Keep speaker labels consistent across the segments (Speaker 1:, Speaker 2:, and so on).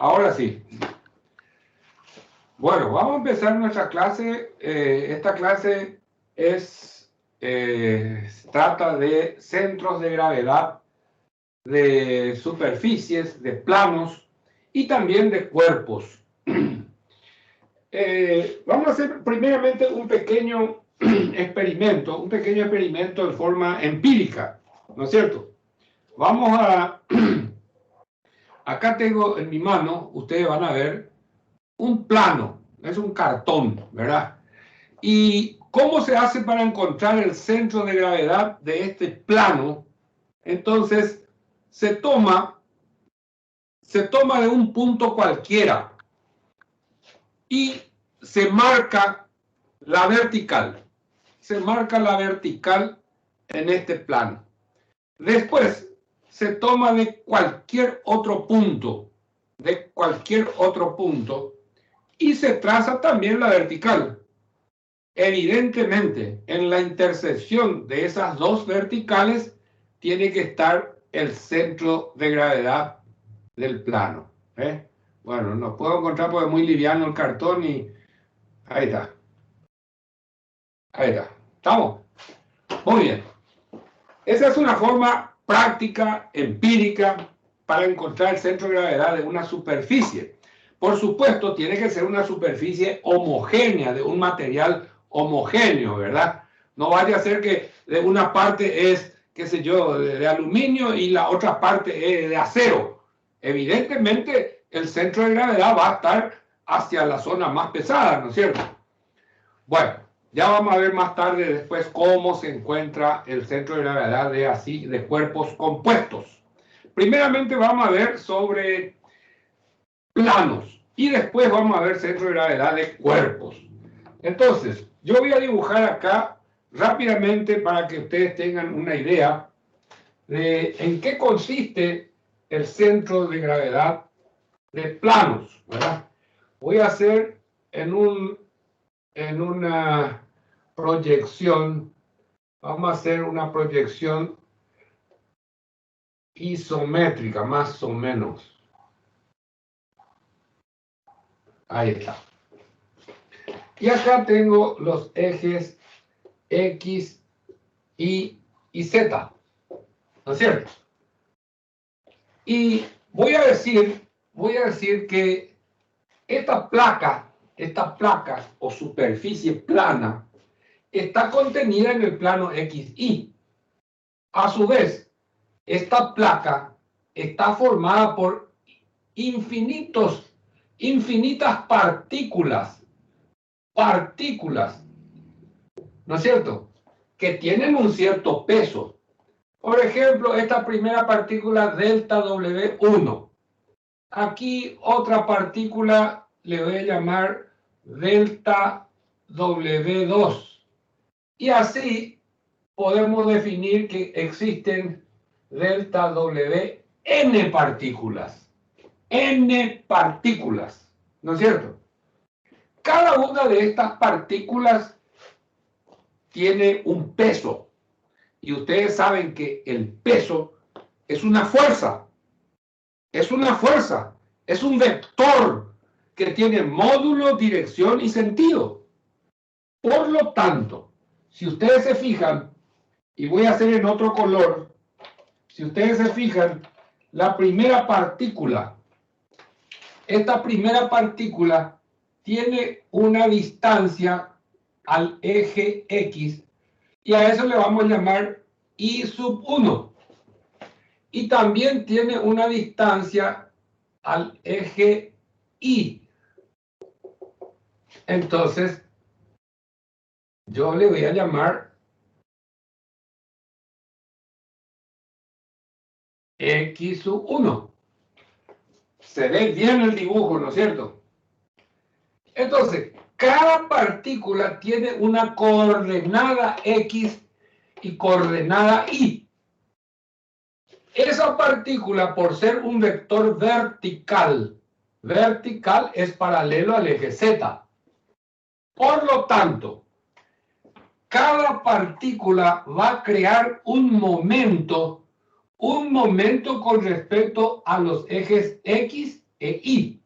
Speaker 1: Ahora sí. Bueno, vamos a empezar nuestra clase. Esta clase trata de centros de gravedad, de superficies, de planos y también de cuerpos. Vamos a hacer primeramente un pequeño experimento de forma empírica, ¿no es cierto? Vamos a... Acá tengo en mi mano, ustedes van a ver, un plano, es un cartón, ¿verdad? ¿Y cómo se hace para encontrar el centro de gravedad de este plano? Entonces, se toma de un punto cualquiera y se marca la vertical. Se marca la vertical en este plano. Después, se toma de cualquier otro punto, y se traza también la vertical. Evidentemente, en la intersección de esas dos verticales tiene que estar el centro de gravedad del plano. Bueno, no puedo encontrar porque es muy liviano el cartón y... Ahí está. Ahí está. ¿Estamos? Muy bien. Esa es una forma práctica, empírica, para encontrar el centro de gravedad de una superficie. Por supuesto, tiene que ser una superficie homogénea, de un material homogéneo, ¿verdad? No vaya a ser que de una parte es, qué sé yo, de aluminio y la otra parte es de acero. Evidentemente, el centro de gravedad va a estar hacia la zona más pesada, ¿no es cierto? Bueno, ya vamos a ver más tarde después cómo se encuentra el centro de gravedad de cuerpos compuestos. Primeramente vamos a ver sobre planos y después vamos a ver centro de gravedad de cuerpos. Entonces, yo voy a dibujar acá rápidamente para que ustedes tengan una idea de en qué consiste el centro de gravedad de planos, ¿verdad? Voy a hacer en una proyección, vamos a hacer una proyección isométrica, más o menos. Ahí está. Y acá tengo los ejes X, Y y Z, ¿no es cierto? Y voy a decir que esta placa o superficie plana está contenida en el plano XY. A su vez, esta placa está formada por infinitas partículas, ¿no es cierto?, que tienen un cierto peso. Por ejemplo, esta primera partícula delta W1. Aquí otra partícula le voy a llamar delta W2. Y así podemos definir que existen delta W n partículas. N partículas, ¿no es cierto? Cada una de estas partículas tiene un peso. Y ustedes saben que el peso es una fuerza. Es una fuerza. Es un vector que tiene módulo, dirección y sentido. Por lo tanto, si ustedes se fijan, y voy a hacer en otro color, si ustedes se fijan, la primera partícula, esta primera partícula tiene una distancia al eje X y a eso le vamos a llamar I sub 1. Y también tiene una distancia al eje Y. Entonces, yo le voy a llamar X sub 1. Se ve bien el dibujo, ¿no es cierto? Entonces, cada partícula tiene una coordenada X y coordenada Y. Esa partícula, por ser un vector vertical es paralelo al eje Z. Por lo tanto, cada partícula va a crear un momento con respecto a los ejes X e I.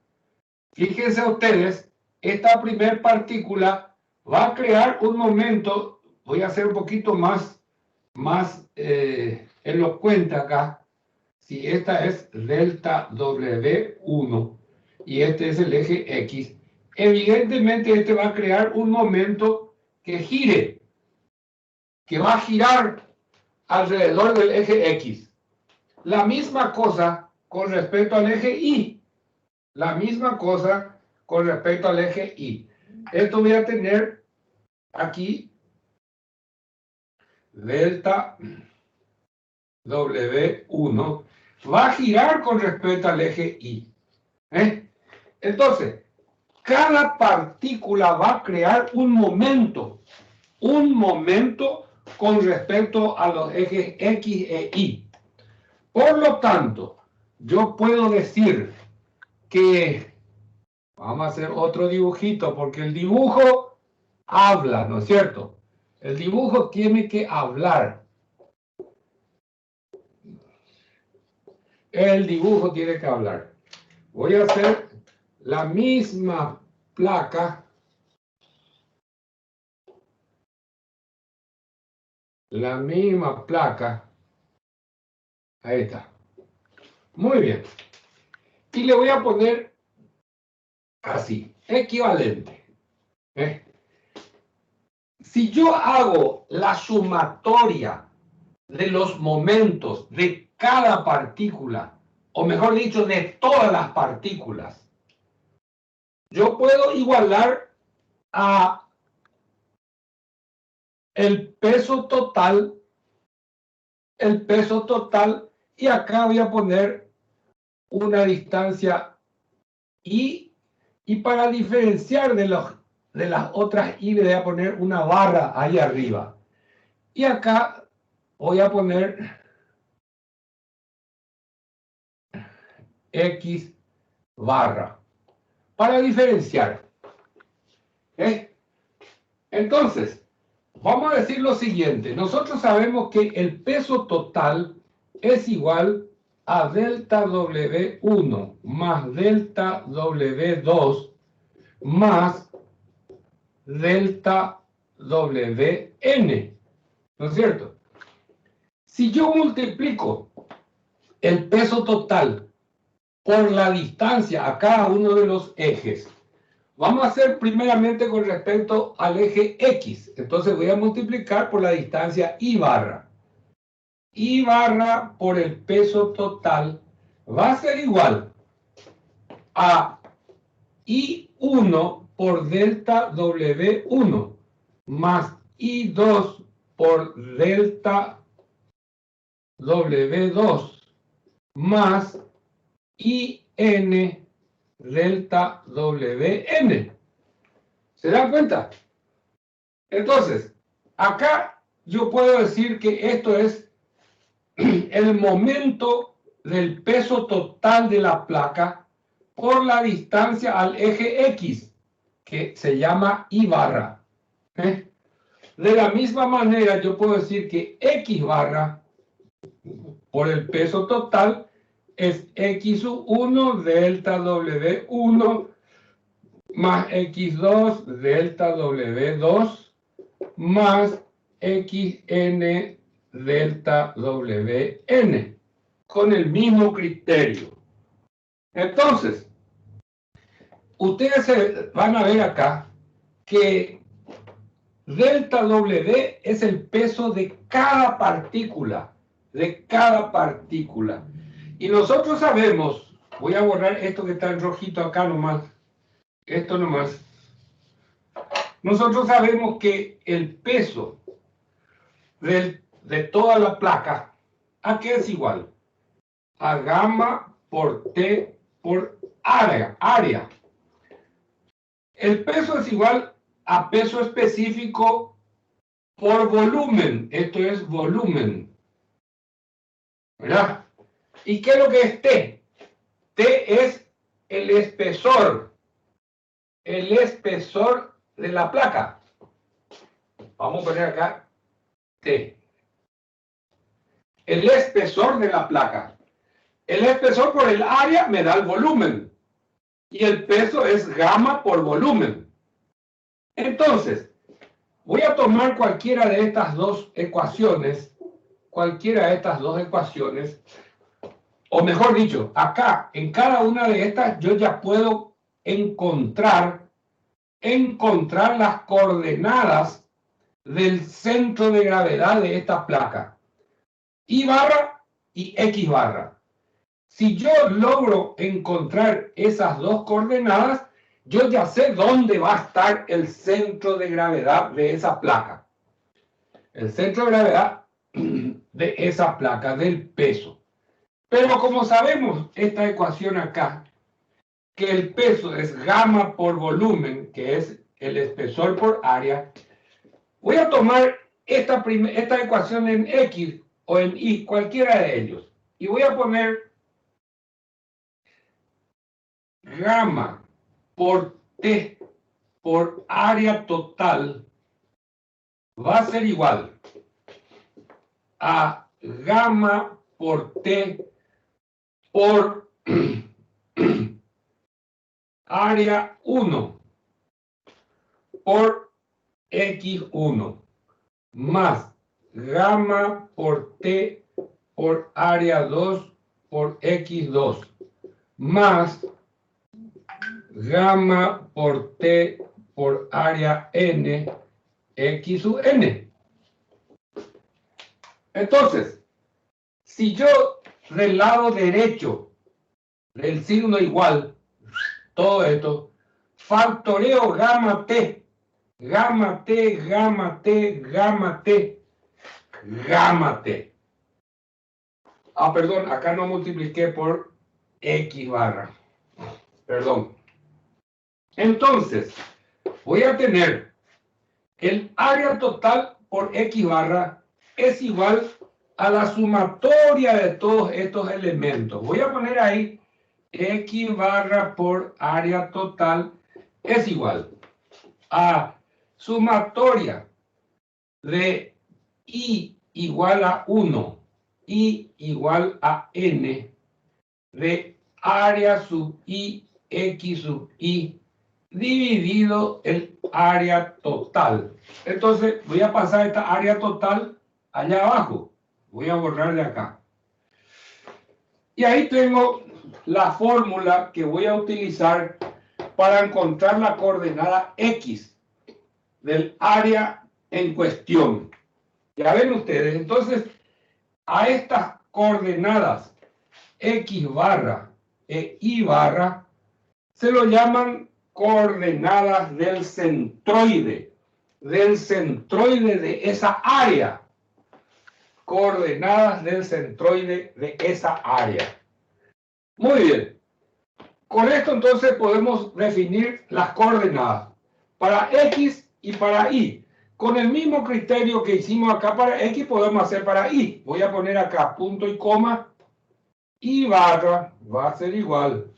Speaker 1: Fíjense ustedes, esta primer partícula va a crear un momento, voy a hacer un poquito más elocuente acá. Si esta es delta W1 y este es el eje X, evidentemente este va a crear un momento que gire, que va a girar alrededor del eje X. La misma cosa con respecto al eje Y. La misma cosa con respecto al eje Y. Esto voy a tener aquí delta W1 va a girar con respecto al eje Y. Entonces, cada partícula va a crear un momento con respecto a los ejes X e Y. Por lo tanto, yo puedo decir que, vamos a hacer otro dibujito, porque el dibujo habla, ¿no es cierto? El dibujo tiene que hablar. El dibujo tiene que hablar. Voy a hacer la misma placa. La misma placa. Ahí está. Muy bien. Y le voy a poner así, equivalente. Si yo hago la sumatoria de los momentos de cada partícula, o mejor dicho, de todas las partículas, yo puedo igualar a el peso total, y acá voy a poner una distancia I, y para diferenciar de las otras I le voy a poner una barra ahí arriba. Y acá voy a poner X barra para diferenciar. Entonces, vamos a decir lo siguiente. Nosotros sabemos que el peso total es igual a delta W1 más delta W2 más delta WN. ¿No es cierto? Si yo multiplico el peso total por la distancia a cada uno de los ejes, vamos a hacer primeramente con respecto al eje X. Entonces voy a multiplicar por la distancia I barra. I barra por el peso total va a ser igual a I1 por delta W1 más I2 por delta W2 más IN delta WN. ¿Se dan cuenta? Entonces, acá yo puedo decir que esto es el momento del peso total de la placa por la distancia al eje X, que se llama I barra. De la misma manera, yo puedo decir que X barra por el peso total es X1 delta W1 más X2 delta W2 más XN delta WN, con el mismo criterio. Entonces, ustedes van a ver acá que delta W es el peso de cada partícula, Y nosotros sabemos, voy a borrar esto que está en rojito acá nomás, esto nomás. Nosotros sabemos que el peso de toda la placa, ¿a qué es igual? A gamma por T por área. El peso es igual a peso específico por volumen. Esto es volumen. ¿Verdad? ¿Y qué es lo que es T? T es el espesor. El espesor de la placa. Vamos a poner acá T. El espesor de la placa. El espesor por el área me da el volumen. y el peso es gamma por volumen. Entonces, voy a tomar cualquiera de estas dos ecuaciones, o mejor dicho, acá, en cada una de estas, yo ya puedo encontrar las coordenadas del centro de gravedad de esta placa, Y barra y X barra. Si yo logro encontrar esas dos coordenadas, yo ya sé dónde va a estar el centro de gravedad de esa placa. El centro de gravedad de esa placa, del peso. Pero como sabemos esta ecuación acá, que el peso es gamma por volumen, que es el espesor por área, voy a tomar esta ecuación en X o en Y, cualquiera de ellos, y voy a poner gamma por T por área total va a ser igual a gamma por T por área 1 por X1 más gamma por T por área 2 por X2 más gamma por T por área N X sub N. Entonces, si yo del lado derecho del signo igual, todo esto, factoreo gamma T, gamma T, gamma T, gamma T, gamma T. Ah, perdón, acá no multipliqué por X barra. Perdón. Entonces, voy a tener el área total por X barra es igual a la sumatoria de todos estos elementos. Voy a poner ahí X barra por área total es igual a sumatoria de I igual a 1, I igual a N, de área sub I, X sub I, dividido el área total. Entonces voy a pasar esta área total allá abajo. Voy a borrar de acá. Y ahí tengo la fórmula que voy a utilizar para encontrar la coordenada X del área en cuestión. Ya ven ustedes, entonces a estas coordenadas X barra e Y barra se lo llaman coordenadas del centroide de esa área. Coordenadas del centroide de esa área. Muy bien. Con esto entonces podemos definir las coordenadas para X y para Y. Con el mismo criterio que hicimos acá para X podemos hacer para Y. Voy a poner acá punto y coma. Y barra va a ser igual.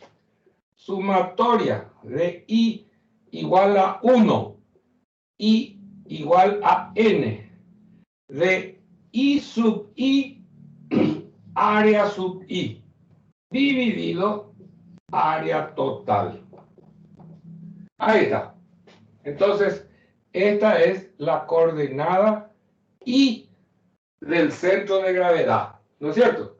Speaker 1: Sumatoria de I igual a 1. I igual a N. De I sub I, área sub I. Dividido área total. Ahí está. Entonces, esta es la coordenada I del centro de gravedad, ¿no es cierto?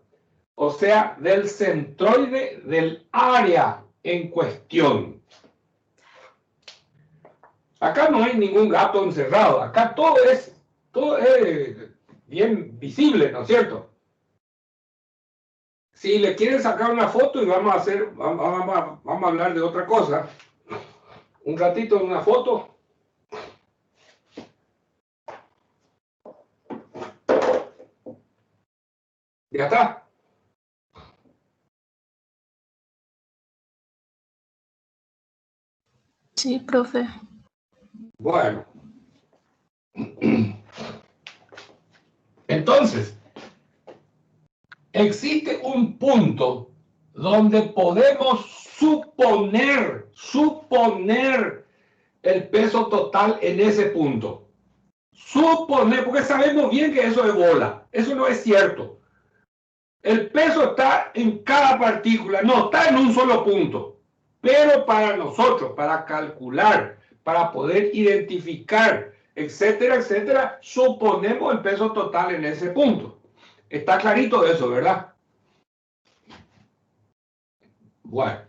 Speaker 1: O sea, del centroide del área en cuestión. Acá no hay ningún gato encerrado. Acá todo es bien visible, ¿no es cierto? Si le quieren sacar una foto y vamos a hablar de otra cosa. Un ratito de una foto. Ya está.
Speaker 2: Sí, profe.
Speaker 1: Bueno. Entonces, existe un punto donde podemos suponer el peso total en ese punto. Suponer, porque sabemos bien que eso es bola. Eso no es cierto. El peso está en cada partícula, no está en un solo punto. Pero para nosotros, para calcular, para poder identificar, etcétera, etcétera, suponemos el peso total en ese punto. Está clarito eso, ¿verdad? Bueno.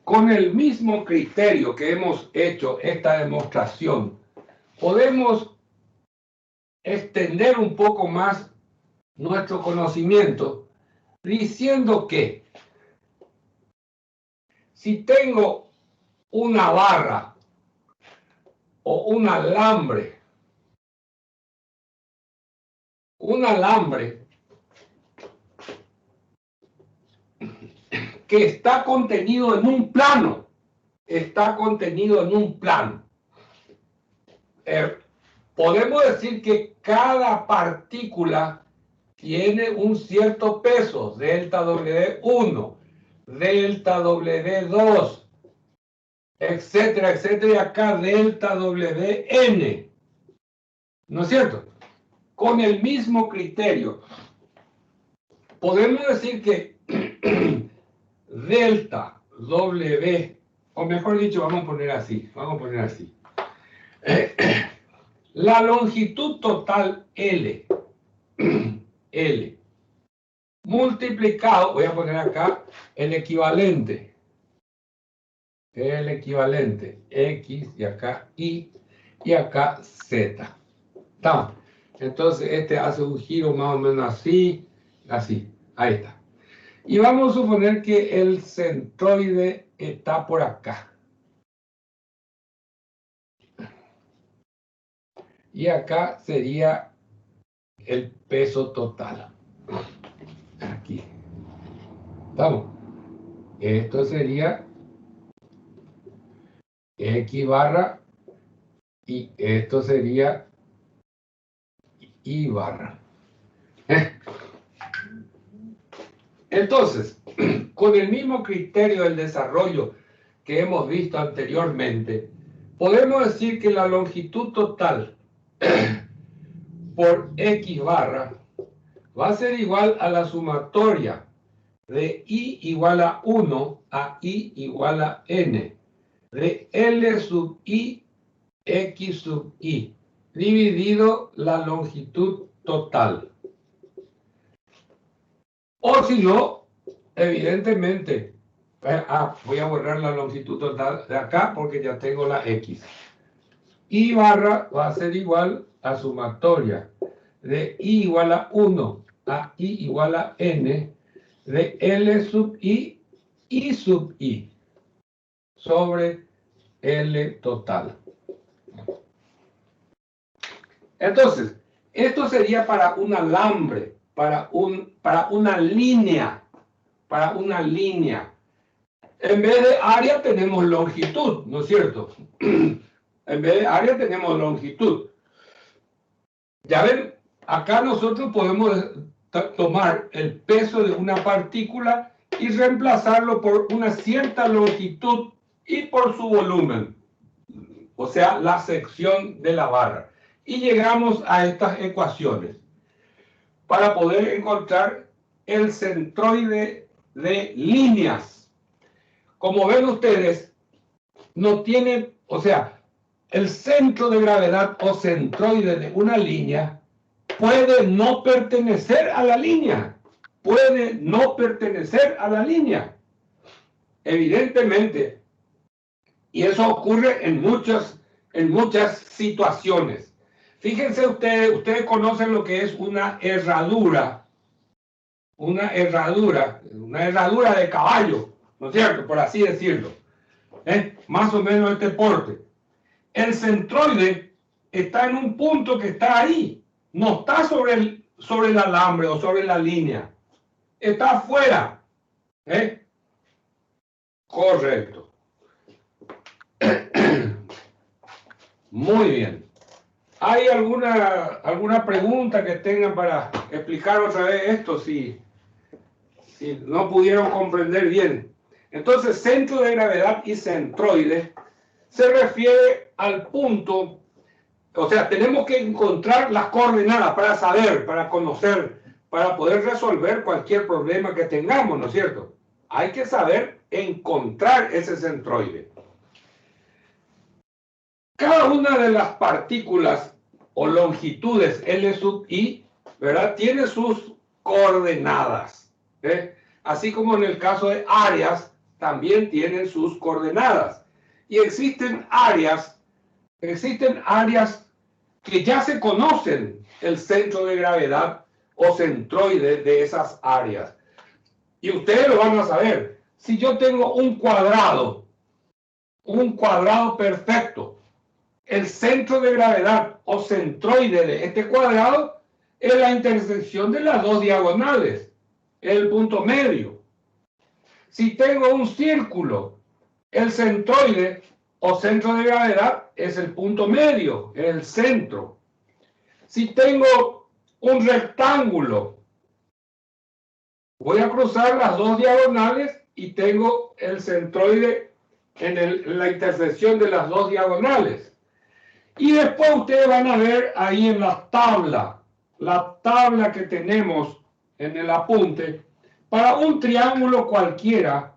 Speaker 1: Con el mismo criterio que hemos hecho esta demostración, podemos extender un poco más nuestro conocimiento diciendo que si tengo una barra o un alambre que está contenido en un plano, podemos decir que cada partícula tiene un cierto peso, delta W1, delta W2, etcétera, etcétera, y acá delta Wn. ¿No es cierto? Con el mismo criterio, podemos decir que delta W, o mejor dicho, vamos a poner así, la longitud total L, multiplicado, voy a poner acá el equivalente, X, y acá Y, y acá Z. ¿Está? Entonces este hace un giro más o menos así, ahí está. Y vamos a suponer que el centroide está por acá. Y acá sería el peso total. Aquí. ¿Estamos? Esto sería X barra y esto sería Y barra. Entonces, con el mismo criterio del desarrollo que hemos visto anteriormente, podemos decir que la longitud total por X barra va a ser igual a la sumatoria de I igual a 1 a I igual a N de L sub I X sub I dividido la longitud total. O si no, evidentemente, voy a borrar la longitud total de acá porque ya tengo la X. I barra va a ser igual a sumatoria de I igual a 1 a I igual a N de L sub I sub I sobre L total. Entonces, esto sería para un alambre, para una línea. En vez de área tenemos longitud, ¿no es cierto? En vez de área tenemos longitud. Ya ven, acá nosotros podemos tomar el peso de una partícula y reemplazarlo por una cierta longitud y por su volumen, o sea, la sección de la barra. Y llegamos a estas ecuaciones para poder encontrar el centroide de líneas. Como ven ustedes, no tiene, o sea, el centro de gravedad o centroide de una línea puede no pertenecer a la línea. Evidentemente. Y eso ocurre en muchas situaciones. Fíjense ustedes conocen lo que es una herradura. Una herradura de caballo, ¿no es cierto? Por así decirlo. Más o menos este porte. El centroide está en un punto que está ahí. No está sobre el alambre o sobre la línea. Está afuera. Correcto. Muy bien. ¿Hay alguna pregunta que tengan para explicar otra vez esto si no pudieron comprender bien? Entonces, centro de gravedad y centroide se refiere al punto, o sea, tenemos que encontrar las coordenadas para saber, para conocer, para poder resolver cualquier problema que tengamos, ¿no es cierto? Hay que saber encontrar ese centroide. Cada una de las partículas o longitudes L sub i, ¿verdad? Tiene sus coordenadas, ¿eh? Así como en el caso de áreas, también tienen sus coordenadas. Y existen áreas que ya se conocen el centro de gravedad o centroide de esas áreas. Y ustedes lo van a saber. Si yo tengo un cuadrado perfecto, el centro de gravedad o centroide de este cuadrado es la intersección de las dos diagonales, el punto medio. Si tengo un círculo, el centroide o centro de gravedad es el punto medio, el centro. Si tengo un rectángulo, voy a cruzar las dos diagonales y tengo el centroide en la intersección de las dos diagonales. Y después ustedes van a ver ahí en la tabla que tenemos en el apunte, para un triángulo cualquiera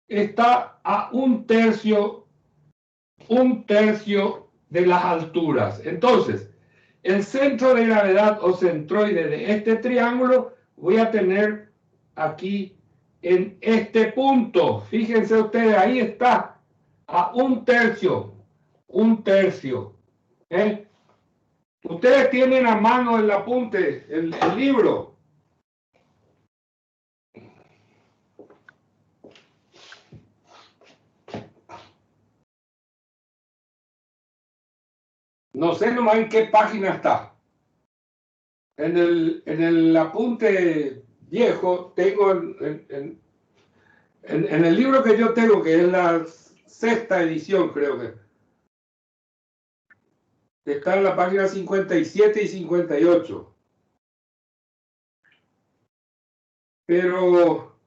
Speaker 1: está a un tercio de las alturas. Entonces, el centro de gravedad o centroide de este triángulo voy a tener aquí en este punto. Fíjense ustedes, ahí está, a un tercio. ¿Eh? Ustedes tienen a mano el apunte, el libro. No sé nomás en qué página está. En el apunte viejo tengo en el libro que yo tengo, que es la sexta edición, creo que está en la página 57 y 58. Pero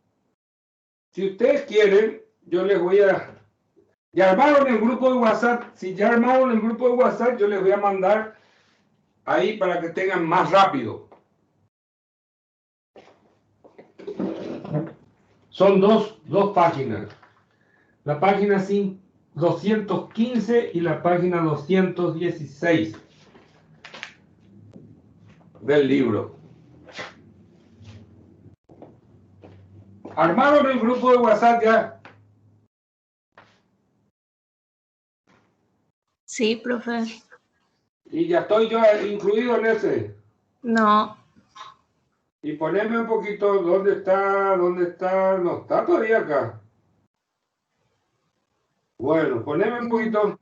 Speaker 1: si ustedes quieren, yo les voy a... Ya armaron el grupo de WhatsApp. Si ya armaron el grupo de WhatsApp, yo les voy a mandar ahí para que tengan más rápido. Son dos páginas. La página 215 y la página 216 del libro. ¿Armaron el grupo de WhatsApp ya?
Speaker 2: Sí, profe.
Speaker 1: Y ya estoy yo incluido en ese.
Speaker 2: No.
Speaker 1: Y poneme un poquito, ¿dónde está? No está todavía acá. Bueno, poneme un poquito.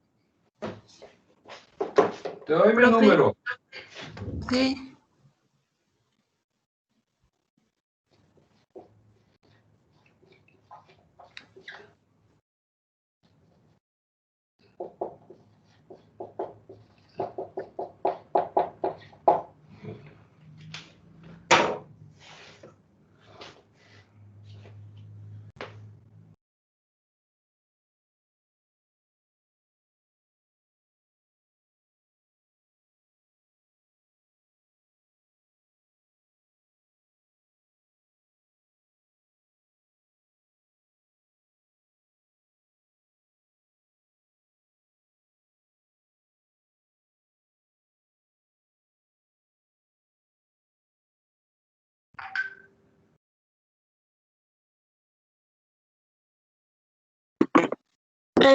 Speaker 1: Te doy mi número.
Speaker 2: Sí.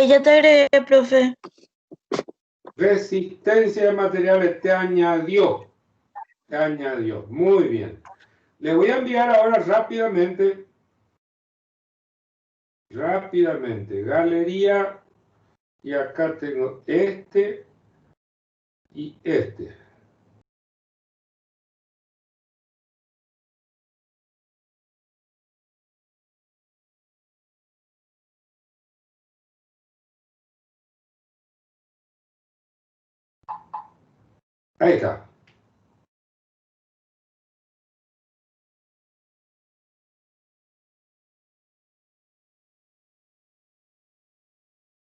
Speaker 2: Ya te agregué, profe.
Speaker 1: Resistencia de materiales te añadió. Muy bien. Le voy a enviar ahora rápidamente, galería, y acá tengo este y este. Ahí está.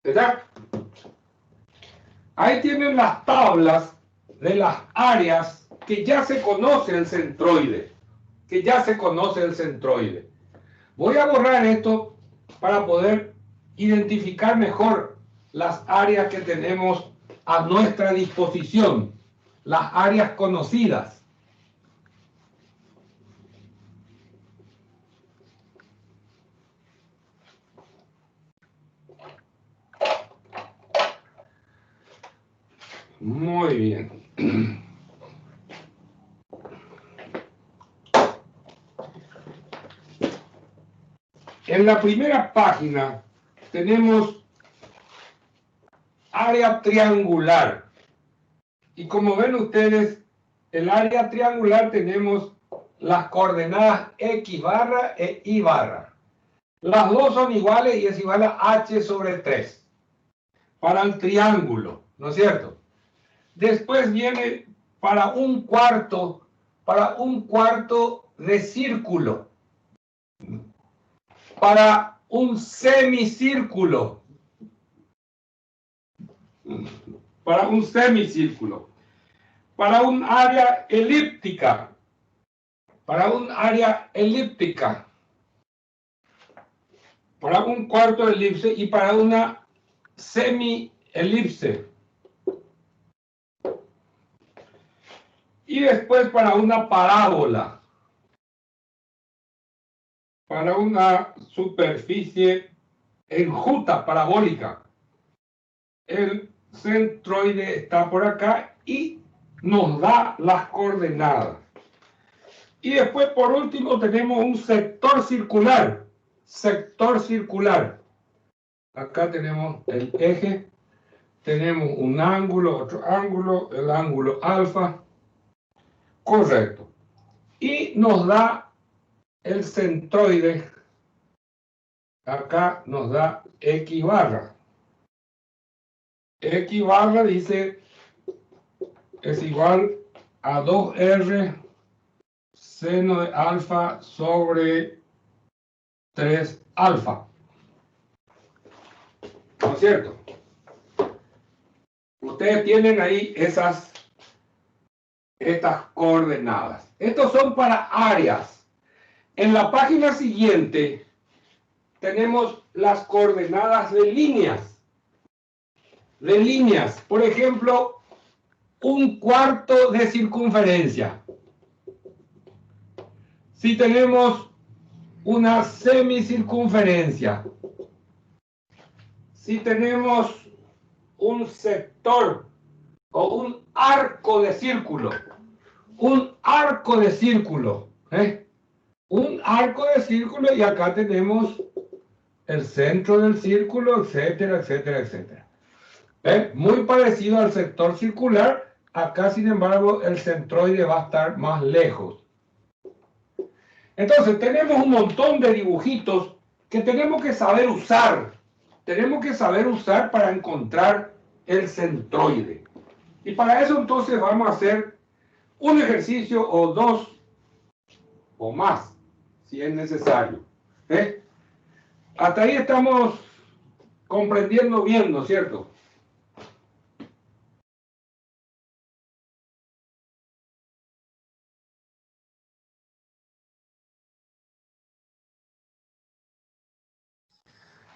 Speaker 1: ¿Verdad? Ahí tienen las tablas de las áreas que ya se conoce el centroide. Que ya se conoce el centroide. Voy a borrar esto para poder identificar mejor las áreas que tenemos a nuestra disposición. Las áreas conocidas. Muy bien. En la primera página tenemos área triangular. Y como ven ustedes, el área triangular tenemos las coordenadas X barra e Y barra. Las dos son iguales y es igual a H sobre 3 para el triángulo, ¿no es cierto? Después viene para un cuarto de círculo, para un semicírculo, para un semicírculo, para un área elíptica, para un área elíptica, para un cuarto de elipse y para una semi-elipse. Y después para una parábola, para una superficie enjuta parabólica. El centroide está por acá y nos da las coordenadas. Y después, por último, tenemos un sector circular. Sector circular. Acá tenemos el eje, tenemos un ángulo, otro ángulo, el ángulo alfa. Correcto. Y nos da el centroide. Acá nos da X barra. X barra dice es igual a 2R seno de alfa sobre 3 alfa. ¿No es cierto? Ustedes tienen ahí estas coordenadas. Estos son para áreas. En la página siguiente tenemos las coordenadas de líneas. De líneas. Por ejemplo, un cuarto de circunferencia. Si tenemos una semicircunferencia, si tenemos un sector o un arco de círculo, un arco de círculo, un arco de círculo y acá tenemos el centro del círculo, etcétera, etcétera, etcétera. Muy parecido al sector circular, acá sin embargo el centroide va a estar más lejos. Entonces tenemos un montón de dibujitos que tenemos que saber usar. Tenemos que saber usar para encontrar el centroide. Y para eso entonces vamos a hacer un ejercicio o dos o más, si es necesario. Hasta ahí estamos comprendiendo bien, ¿no es cierto?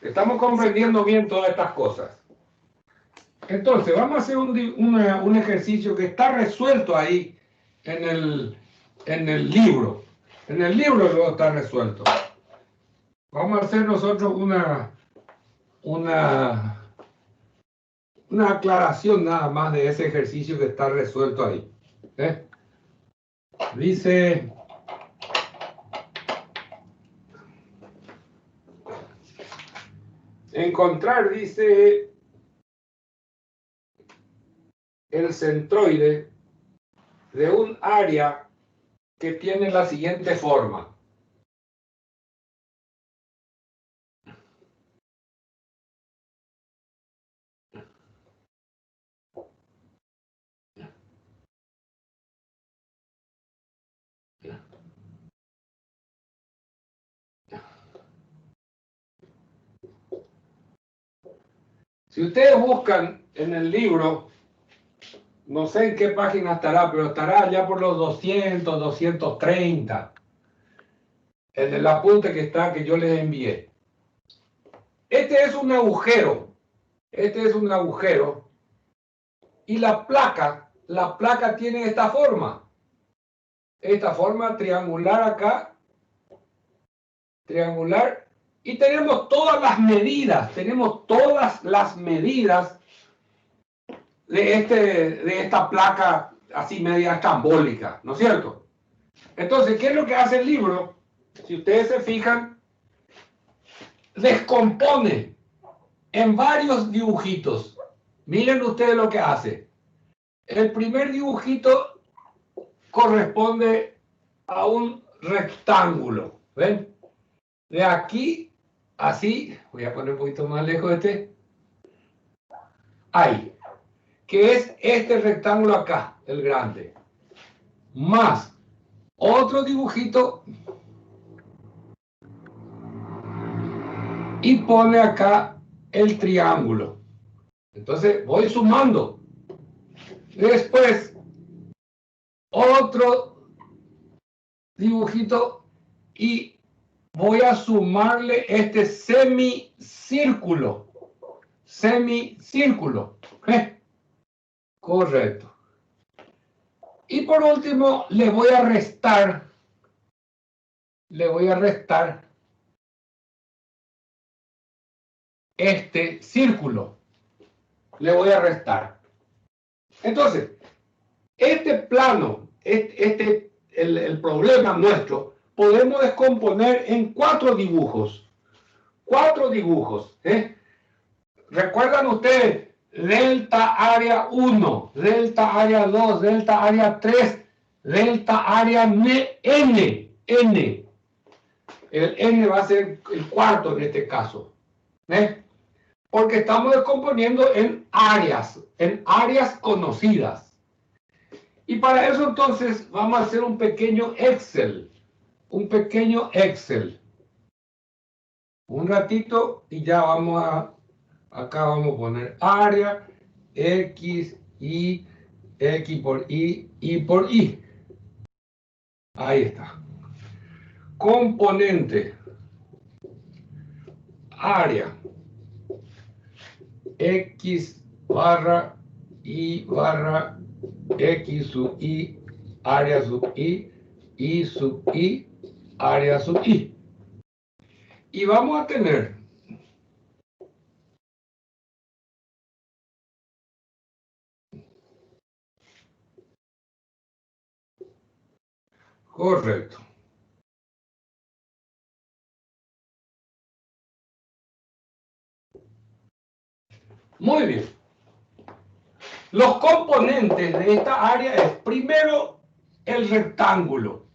Speaker 1: Estamos comprendiendo bien todas estas cosas. Entonces, vamos a hacer un ejercicio que está resuelto ahí en el libro. En el libro luego está resuelto. Vamos a hacer nosotros una aclaración nada más de ese ejercicio que está resuelto ahí. Dice... Encontrar, dice, el centroide de un área que tiene la siguiente forma. Si ustedes buscan en el libro, no sé en qué página estará, pero estará ya por los 200, 230. En el apunte que está, que yo les envié. Este es un agujero. Este es un agujero. Y la placa tiene esta forma. Esta forma triangular acá. Triangular. Y tenemos todas las medidas. Tenemos todas las medidas de esta placa así media estrambólica, ¿no es cierto? Entonces, ¿qué es lo que hace el libro? Si ustedes se fijan, descompone en varios dibujitos. Miren ustedes lo que hace. El primer dibujito corresponde a un rectángulo. ¿Ven? De aquí, así, voy a poner un poquito más lejos ahí. Que es este rectángulo acá, el grande. Más otro dibujito y pone acá el triángulo. Entonces voy sumando. Después otro dibujito y voy a sumarle este semicírculo. Semicírculo. Correcto. Y por último le voy a restar. Este círculo. Le voy a restar. Entonces, este plano, el problema nuestro, podemos descomponer en 4 dibujos. 4 dibujos. ¿Recuerdan ustedes? Delta área 1, delta área 2, delta área 3, delta área N. El N va a ser el cuarto en este caso. Porque estamos descomponiendo en áreas conocidas. Y para eso entonces vamos a hacer un pequeño Excel. Un ratito y ya acá vamos a poner área, X, Y, X por Y por Y. Ahí está. Componente. Área. X barra Y barra X sub Y, área sub Y sub Y, área sub Y. Y vamos a tener correcto. Muy bien. Los componentes de esta área es primero el rectángulo.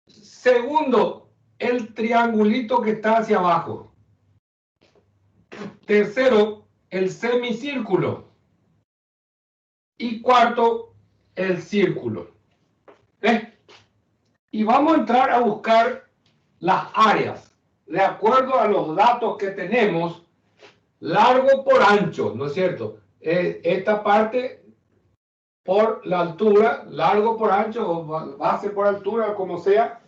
Speaker 1: Segundo, el triangulito que está hacia abajo. Tercero, el semicírculo. Y cuarto, el círculo. Y vamos a entrar a buscar las áreas. De acuerdo a los datos que tenemos, largo por ancho, ¿no es cierto? Esta parte por la altura, largo por ancho, o base por altura, como sea,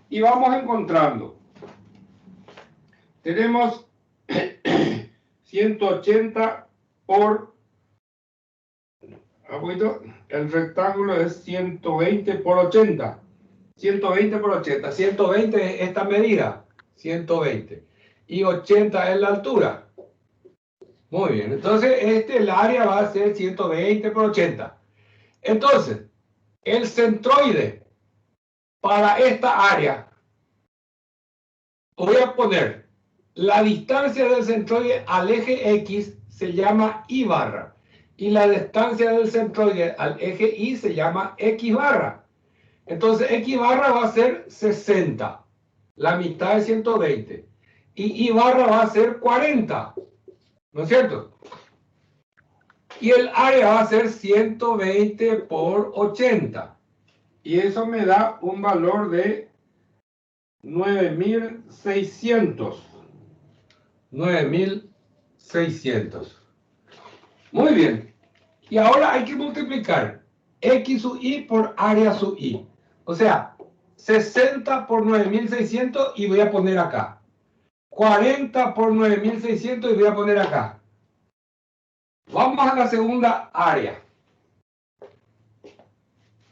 Speaker 1: y vamos encontrando. Tenemos 180 por, el rectángulo es 120 por 80. 120 por 80. 120 es esta medida, 120. Y 80 es la altura. Muy bien, entonces el área va a ser 120 por 80. Entonces, el centroide para esta área, voy a poner la distancia del centroide al eje X se llama Y barra. Y la distancia del centroide al eje Y se llama X barra. Entonces, X barra va a ser 60. La mitad de 120. Y Y barra va a ser 40. ¿No es cierto? Y el área va a ser 120 por 80. Y eso me da un valor de 9.600. 9.600. 600. Muy bien. Y ahora hay que multiplicar X sub Y por área sub Y. O sea, 60 por 9600 y voy a poner acá. 40 por 9600 y voy a poner acá. Vamos a la segunda área.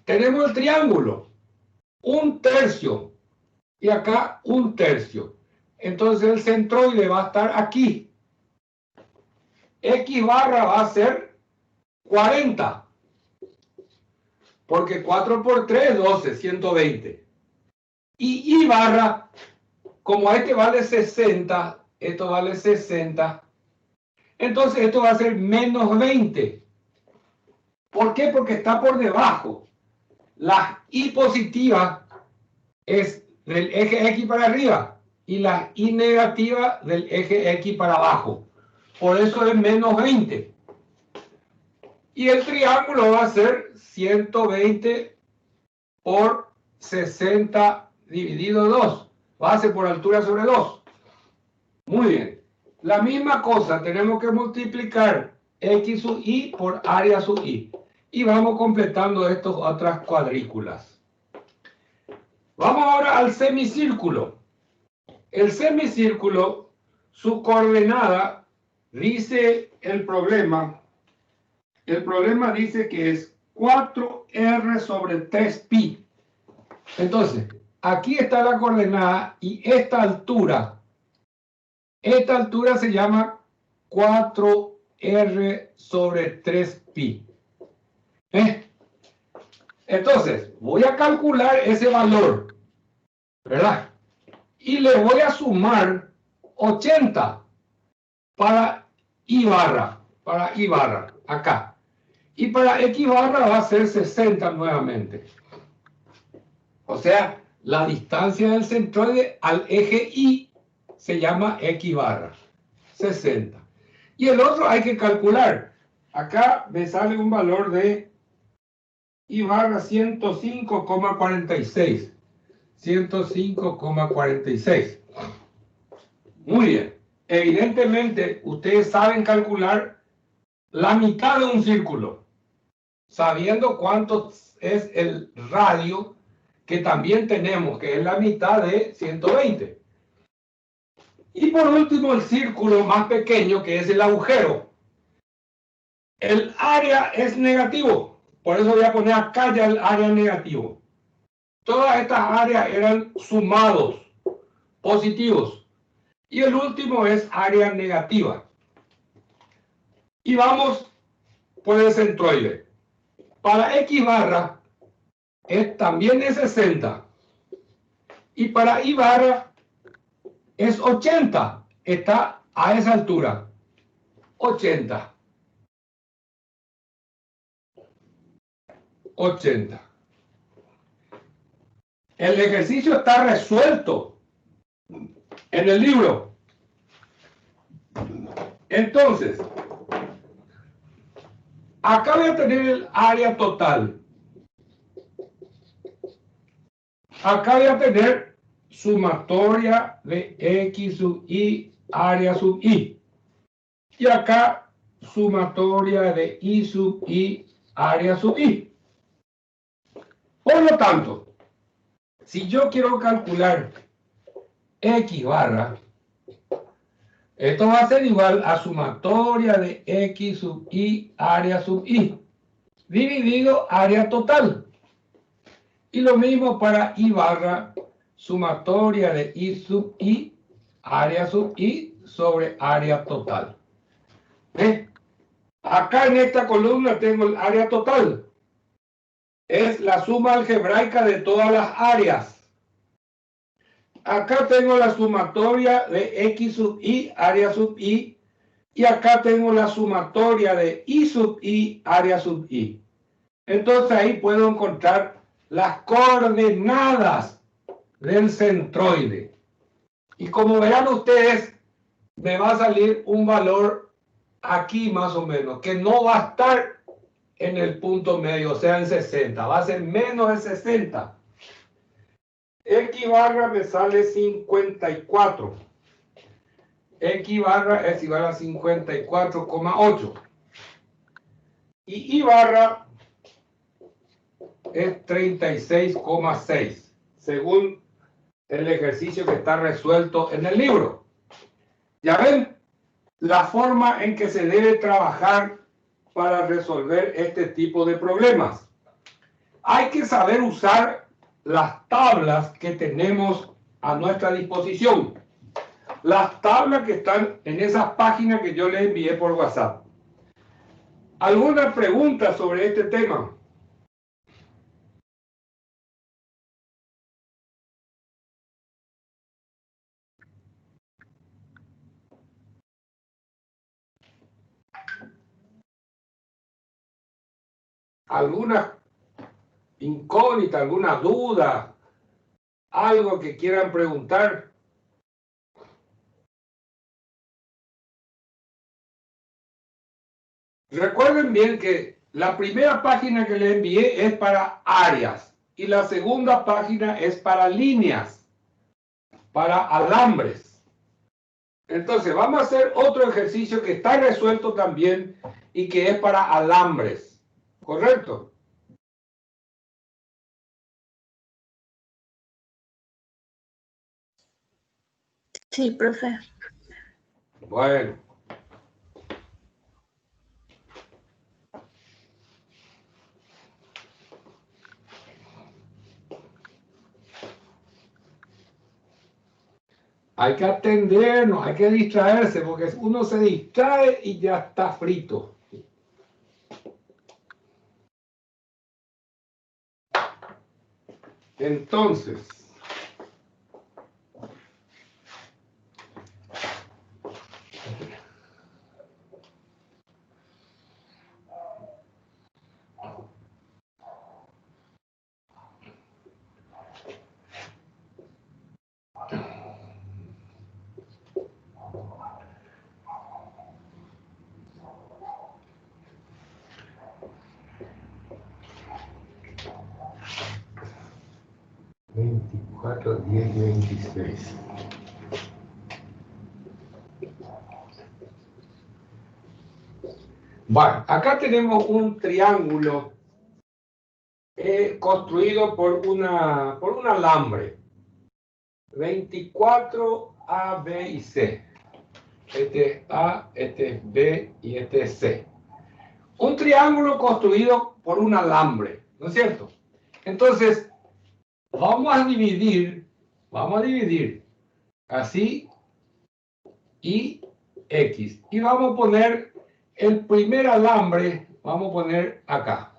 Speaker 1: Tenemos el triángulo. 1/3. Y acá 1/3. Entonces el centroide va a estar aquí. X barra va a ser 40. Porque 4 por 3 12, 120. Y Y barra, como este vale 60, esto vale 60. Entonces esto va a ser menos 20. ¿Por qué? Porque está por debajo. La Y positiva es del eje X para arriba y la Y negativa del eje X para abajo. Por eso es menos 20. Y el triángulo va a ser 120 por 60 dividido 2. Base por altura sobre 2. Muy bien. La misma cosa, tenemos que multiplicar X sub Y por área sub Y. Y vamos completando estas otras cuadrículas. Vamos ahora al semicírculo. El semicírculo, su coordenada, dice el problema dice que es 4R sobre 3pi. Entonces, aquí está la coordenada y esta altura se llama 4R sobre 3pi. Entonces, voy a calcular ese valor, ¿verdad? Y le voy a sumar 80 para Y barra, acá. Y para X barra va a ser 60 nuevamente. O sea, la distancia del centroide al eje Y se llama X barra, 60. Y el otro hay que calcular. Acá me sale un valor de Y barra 105,46. 105,46. Muy bien. Evidentemente, ustedes saben calcular la mitad de un círculo, sabiendo cuánto es el radio que también tenemos, que es la mitad de 120. Y por último, el círculo más pequeño, que es el agujero. El área es negativo, por eso voy a poner acá ya el área negativo. Todas estas áreas eran sumados, positivos. Y el último es área negativa. Y vamos por el centroide. Para X barra también es 60. Y para Y barra es 80. Está a esa altura. 80. 80. El ejercicio está resuelto en el libro. Entonces, acá voy a tener el área total. Acá voy a tener sumatoria de X sub Y, área sub Y. Y acá sumatoria de Y sub Y, área sub Y. Por lo tanto, si yo quiero calcular X barra, esto va a ser igual a sumatoria de X sub Y, área sub Y, dividido área total. Y lo mismo para Y barra, sumatoria de Y sub Y, área sub Y, sobre área total. Acá en esta columna tengo el área total. Es la suma algebraica de todas las áreas. Acá tengo la sumatoria de X sub Y, área sub Y. Y acá tengo la sumatoria de Y sub Y, área sub Y. Entonces ahí puedo encontrar las coordenadas del centroide. Y como verán ustedes, me va a salir un valor aquí más o menos, que no va a estar en el punto medio, o sea, en 60. Va a ser menos de 60. X barra me sale 54. X barra es igual a 54,8. Y Y barra es 36,6, según el ejercicio que está resuelto en el libro. Ya ven la forma en que se debe trabajar para resolver este tipo de problemas. Hay que saber usar las tablas que tenemos a nuestra disposición. Las tablas que están en esas páginas que yo les envié por WhatsApp. ¿Alguna pregunta sobre este tema? ¿Alguna incógnita, alguna duda? ¿Algo que quieran preguntar? Recuerden bien que la primera página que les envié es para áreas y la segunda página es para líneas, para alambres. Entonces vamos a hacer otro ejercicio que está resuelto también y que es para alambres, ¿correcto?
Speaker 2: Sí, profe.
Speaker 1: Bueno. Hay que atendernos, hay que distraerse, porque uno se distrae y ya está frito. Entonces, ...24, 10 y 26... Bueno, acá tenemos un triángulo construido por un alambre. 24 A, B y C. Este es A, este es B y este es C. Un triángulo construido por un alambre, ¿no es cierto? Entonces, vamos a dividir así y X. Y vamos a poner el primer alambre, vamos a poner acá.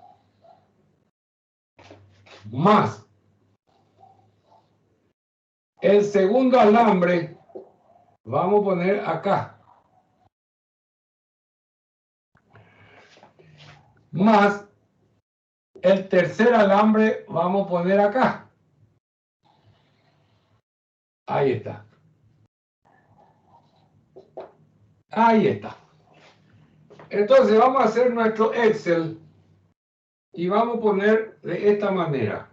Speaker 1: Más el segundo alambre, vamos a poner acá. Más el tercer alambre, vamos a poner acá. Ahí está. Ahí está. Entonces vamos a hacer nuestro Excel y vamos a poner de esta manera.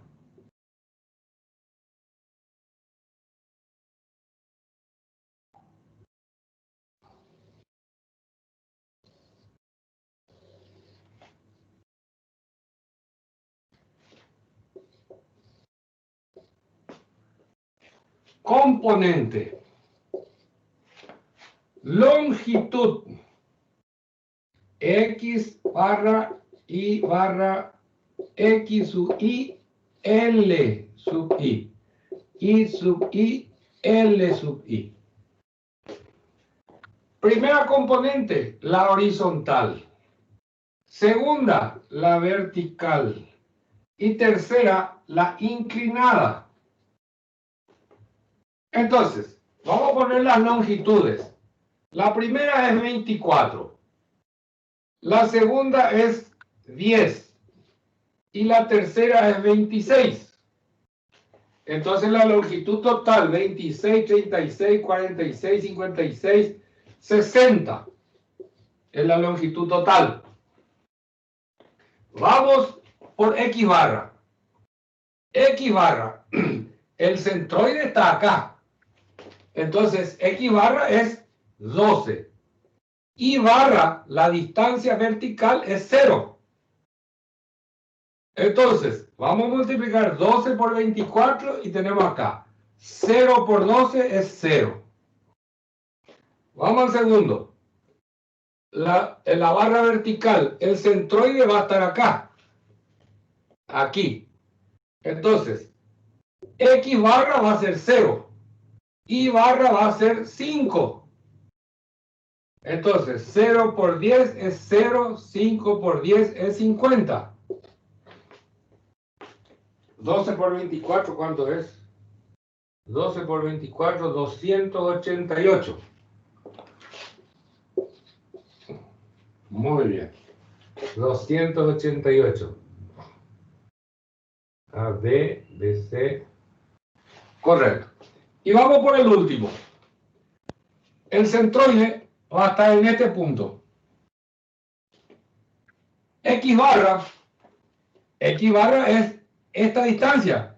Speaker 1: Componente. Longitud. X barra Y barra X sub I, L sub I. I sub I, L sub I. Primera componente, la horizontal. Segunda, la vertical. Y tercera, la inclinada. Entonces, vamos a poner las longitudes. La primera es 24. La segunda es 10. Y la tercera es 26. Entonces la longitud total, 26, 36, 46, 56, 60. Es la longitud total. Vamos por X barra. X barra. El centroide está acá. Entonces, X barra es 12. Y barra la distancia vertical es 0. Entonces, vamos a multiplicar 12 por 24 y tenemos acá 0 por 12 es 0. Vamos al segundo. En la barra vertical, el centroide va a estar acá. Aquí. Entonces, X barra va a ser 0. Y barra va a ser 5. Entonces, 0 por 10 es 0. 5 por 10 es 50. 12 por 24, ¿cuánto es? 12 por 24, 288. Muy bien. 288. A, B, B, C. Correcto. Y vamos por el último. El centroide va a estar en este punto. X barra es esta distancia,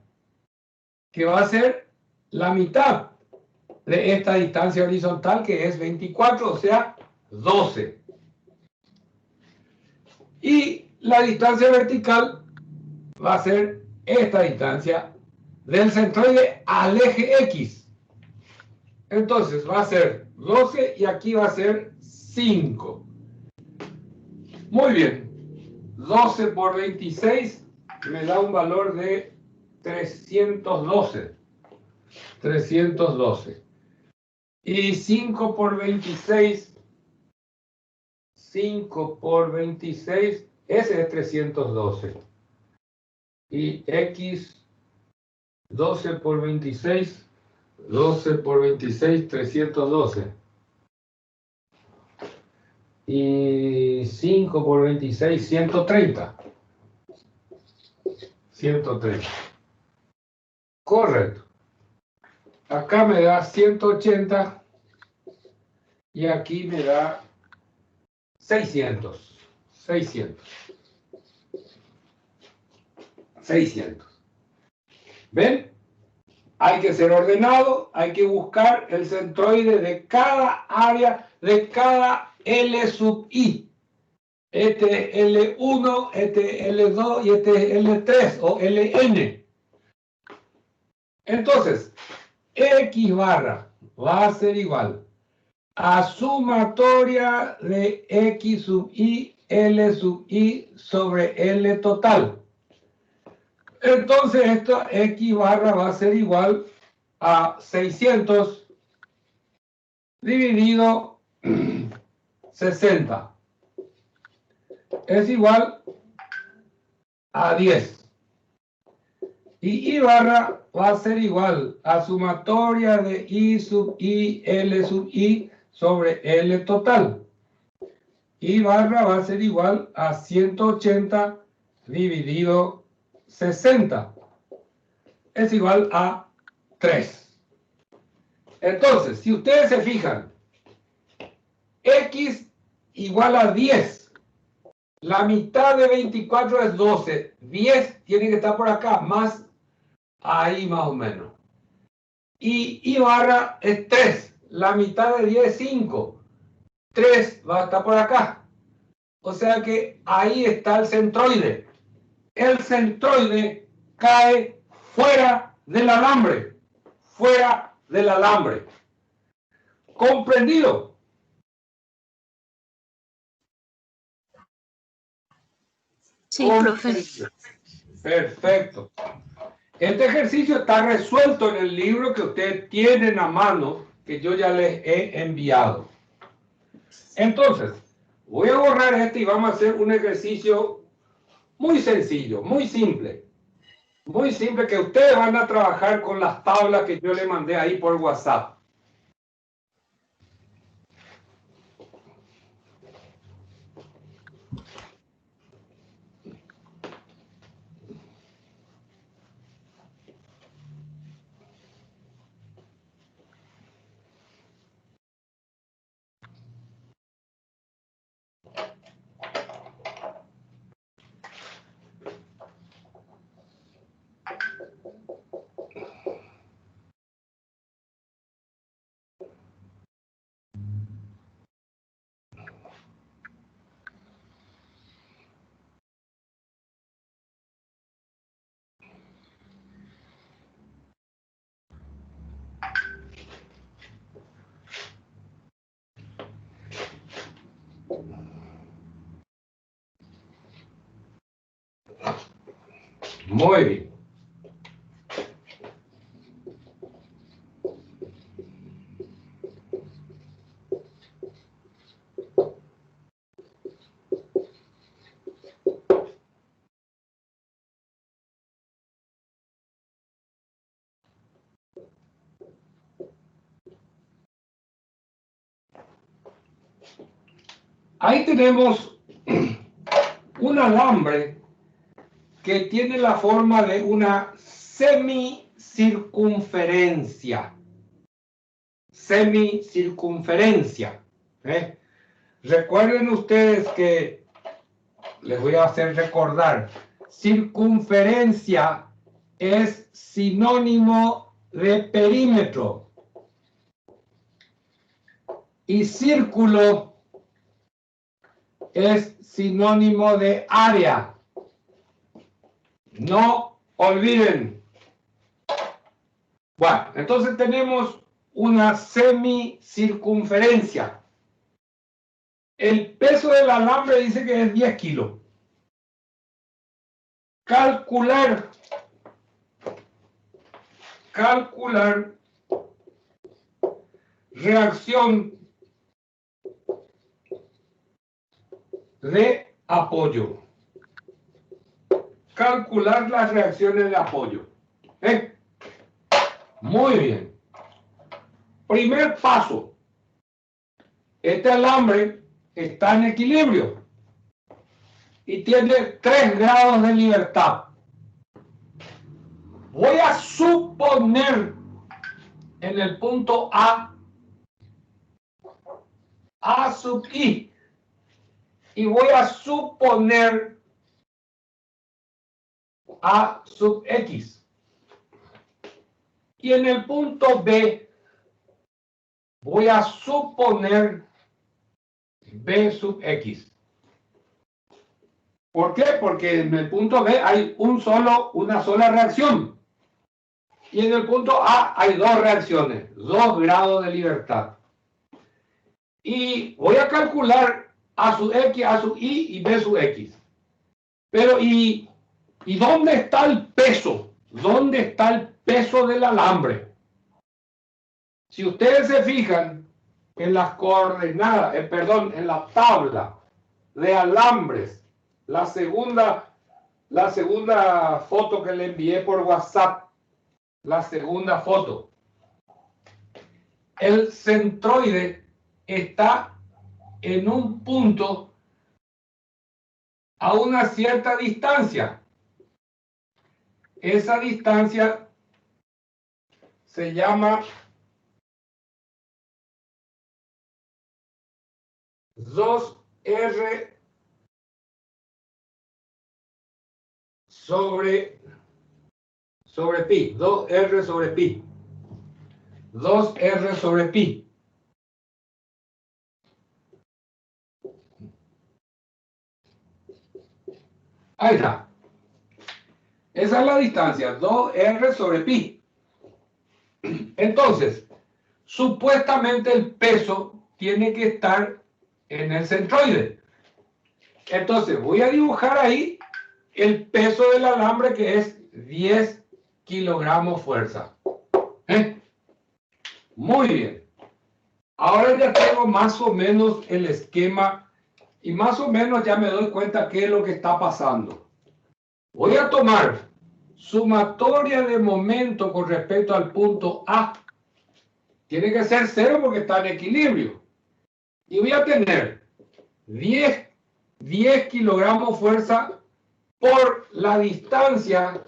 Speaker 1: que va a ser la mitad de esta distancia horizontal, que es 24, o sea, 12. Y la distancia vertical va a ser esta distancia del centroide al eje X. Entonces va a ser 12 y aquí va a ser 5. Muy bien. 12 por 26 me da un valor de 312. 312. Y 5 por 26. 5 por 26. Ese es 312. Y X 12 por 26. 12 por 26, 312. Y 5 por 26, 130. 130. Correcto. Acá me da 180 y aquí me da 600. 600. 600. ¿Ven? Hay que ser ordenado, hay que buscar el centroide de cada área, de cada L sub I. Este es L1, este es L2 y este es L3 o Ln. Entonces, X barra va a ser igual a sumatoria de X sub I, L sub I sobre L total. Entonces, esta X barra va a ser igual a 600 dividido 60. Es igual a 10. Y I barra va a ser igual a sumatoria de I sub I, L sub I sobre L total. I barra va a ser igual a 180 dividido 60. Es igual a 3. Entonces, si ustedes se fijan, X igual a 10. La mitad de 24 es 12. 10 tiene que estar por acá, más ahí más o menos. Y I barra es 3. La mitad de 10 es 5. 3 va a estar por acá. O sea que ahí está el centroide. El centroide cae fuera del alambre. Fuera del alambre. ¿Comprendido?
Speaker 2: Sí, profe.
Speaker 1: Perfecto. Este ejercicio está resuelto en el libro que ustedes tienen a mano, que yo ya les he enviado. Entonces, voy a borrar este y vamos a hacer un ejercicio muy sencillo, muy simple. Muy simple, que ustedes van a trabajar con las tablas que yo les mandé ahí por WhatsApp. Muy bien. Ahí tenemos un alambre que tiene la forma de una semicircunferencia. Semicircunferencia. Recuerden ustedes que les voy a hacer recordar, circunferencia es sinónimo de perímetro y círculo es sinónimo de área. No olviden. Bueno, entonces tenemos una semicircunferencia. El peso del alambre dice que es 10 kilos. Calcular reacción de apoyo. Calcular las reacciones de apoyo. Muy bien. Primer paso. Este alambre está en equilibrio y tiene 3 grados de libertad. Voy a suponer en el punto A sub I, y voy a suponer A sub X. Y en el punto B voy a suponer B sub X. ¿Por qué? Porque en el punto B hay una sola reacción. Y en el punto A hay 2 reacciones, 2 grados de libertad. Y voy a calcular A sub X, A sub Y y B sub X. Pero, ¿y dónde está el peso? ¿Dónde está el peso del alambre? Si ustedes se fijan en las coordenadas, en la tabla de alambres, la segunda foto que le envié por WhatsApp, la segunda foto, el centroide está en un punto a una cierta distancia. Esa distancia se llama 2R sobre pi, 2R sobre pi. 2R sobre pi. Ahí está. Esa es la distancia, 2R sobre pi. Entonces, supuestamente el peso tiene que estar en el centroide. Entonces, voy a dibujar ahí el peso del alambre, que es 10 kilogramos fuerza. Muy bien. Ahora ya tengo más o menos el esquema y más o menos ya me doy cuenta qué es lo que está pasando. Voy a tomar sumatoria de momento con respecto al punto A. Tiene que ser 0 porque está en equilibrio. Y voy a tener 10 kilogramos fuerza por la distancia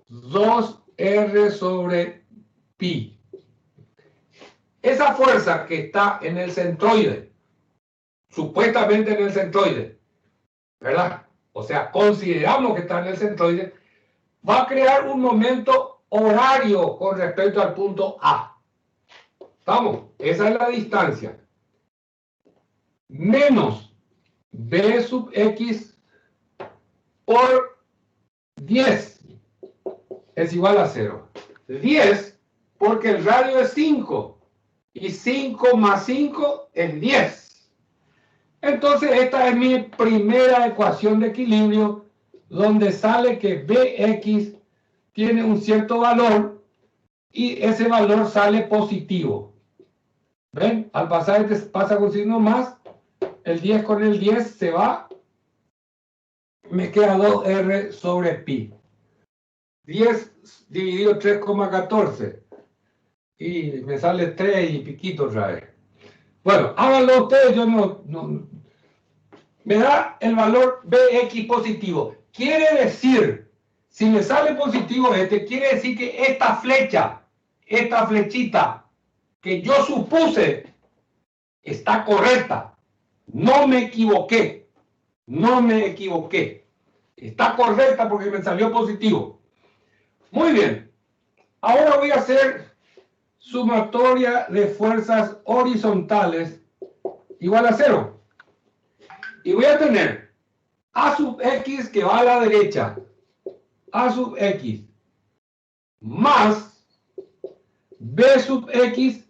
Speaker 1: 2R sobre pi. Esa fuerza que está en el centroide, supuestamente en el centroide, ¿verdad? O sea, consideramos que está en el centroide, va a crear un momento horario con respecto al punto A. ¿Estamos? Esa es la distancia. Menos B sub X por 10 es igual a 0. 10 porque el radio es 5 y 5 más 5 es 10. Entonces esta es mi primera ecuación de equilibrio donde sale que Bx tiene un cierto valor y ese valor sale positivo. ¿Ven? Al pasar este pasa con signo más, el 10 con el 10 se va, me queda 2R sobre pi. 10 dividido 3,14 y me sale 3 y piquito otra vez. Bueno, háganlo ustedes, yo no. Me da el valor Bx positivo. Quiere decir, si me sale positivo este, quiere decir que esta flecha, esta flechita que yo supuse está correcta. No me equivoqué. No me equivoqué. Está correcta porque me salió positivo. Muy bien. Ahora voy a hacer sumatoria de fuerzas horizontales igual a 0. Y voy a tener A sub X que va a la derecha, A sub X, más B sub X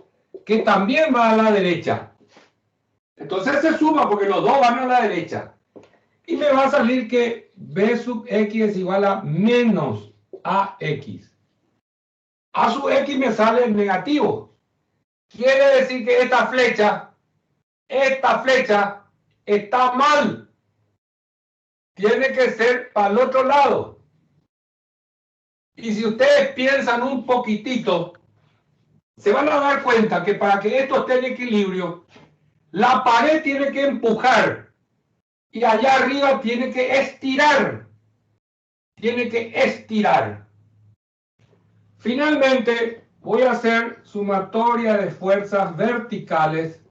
Speaker 1: que también va a la derecha. Entonces se suma porque los dos van a la derecha. Y me va a salir que B sub X es igual a menos AX. A sub X me sale en negativo. Quiere decir que esta flecha está mal. Tiene que ser para el otro lado. Y si ustedes piensan un poquitito, se van a dar cuenta que para que esto esté en equilibrio, la pared tiene que empujar y allá arriba tiene que estirar. Tiene que estirar. Finalmente, voy a hacer sumatoria de fuerzas verticales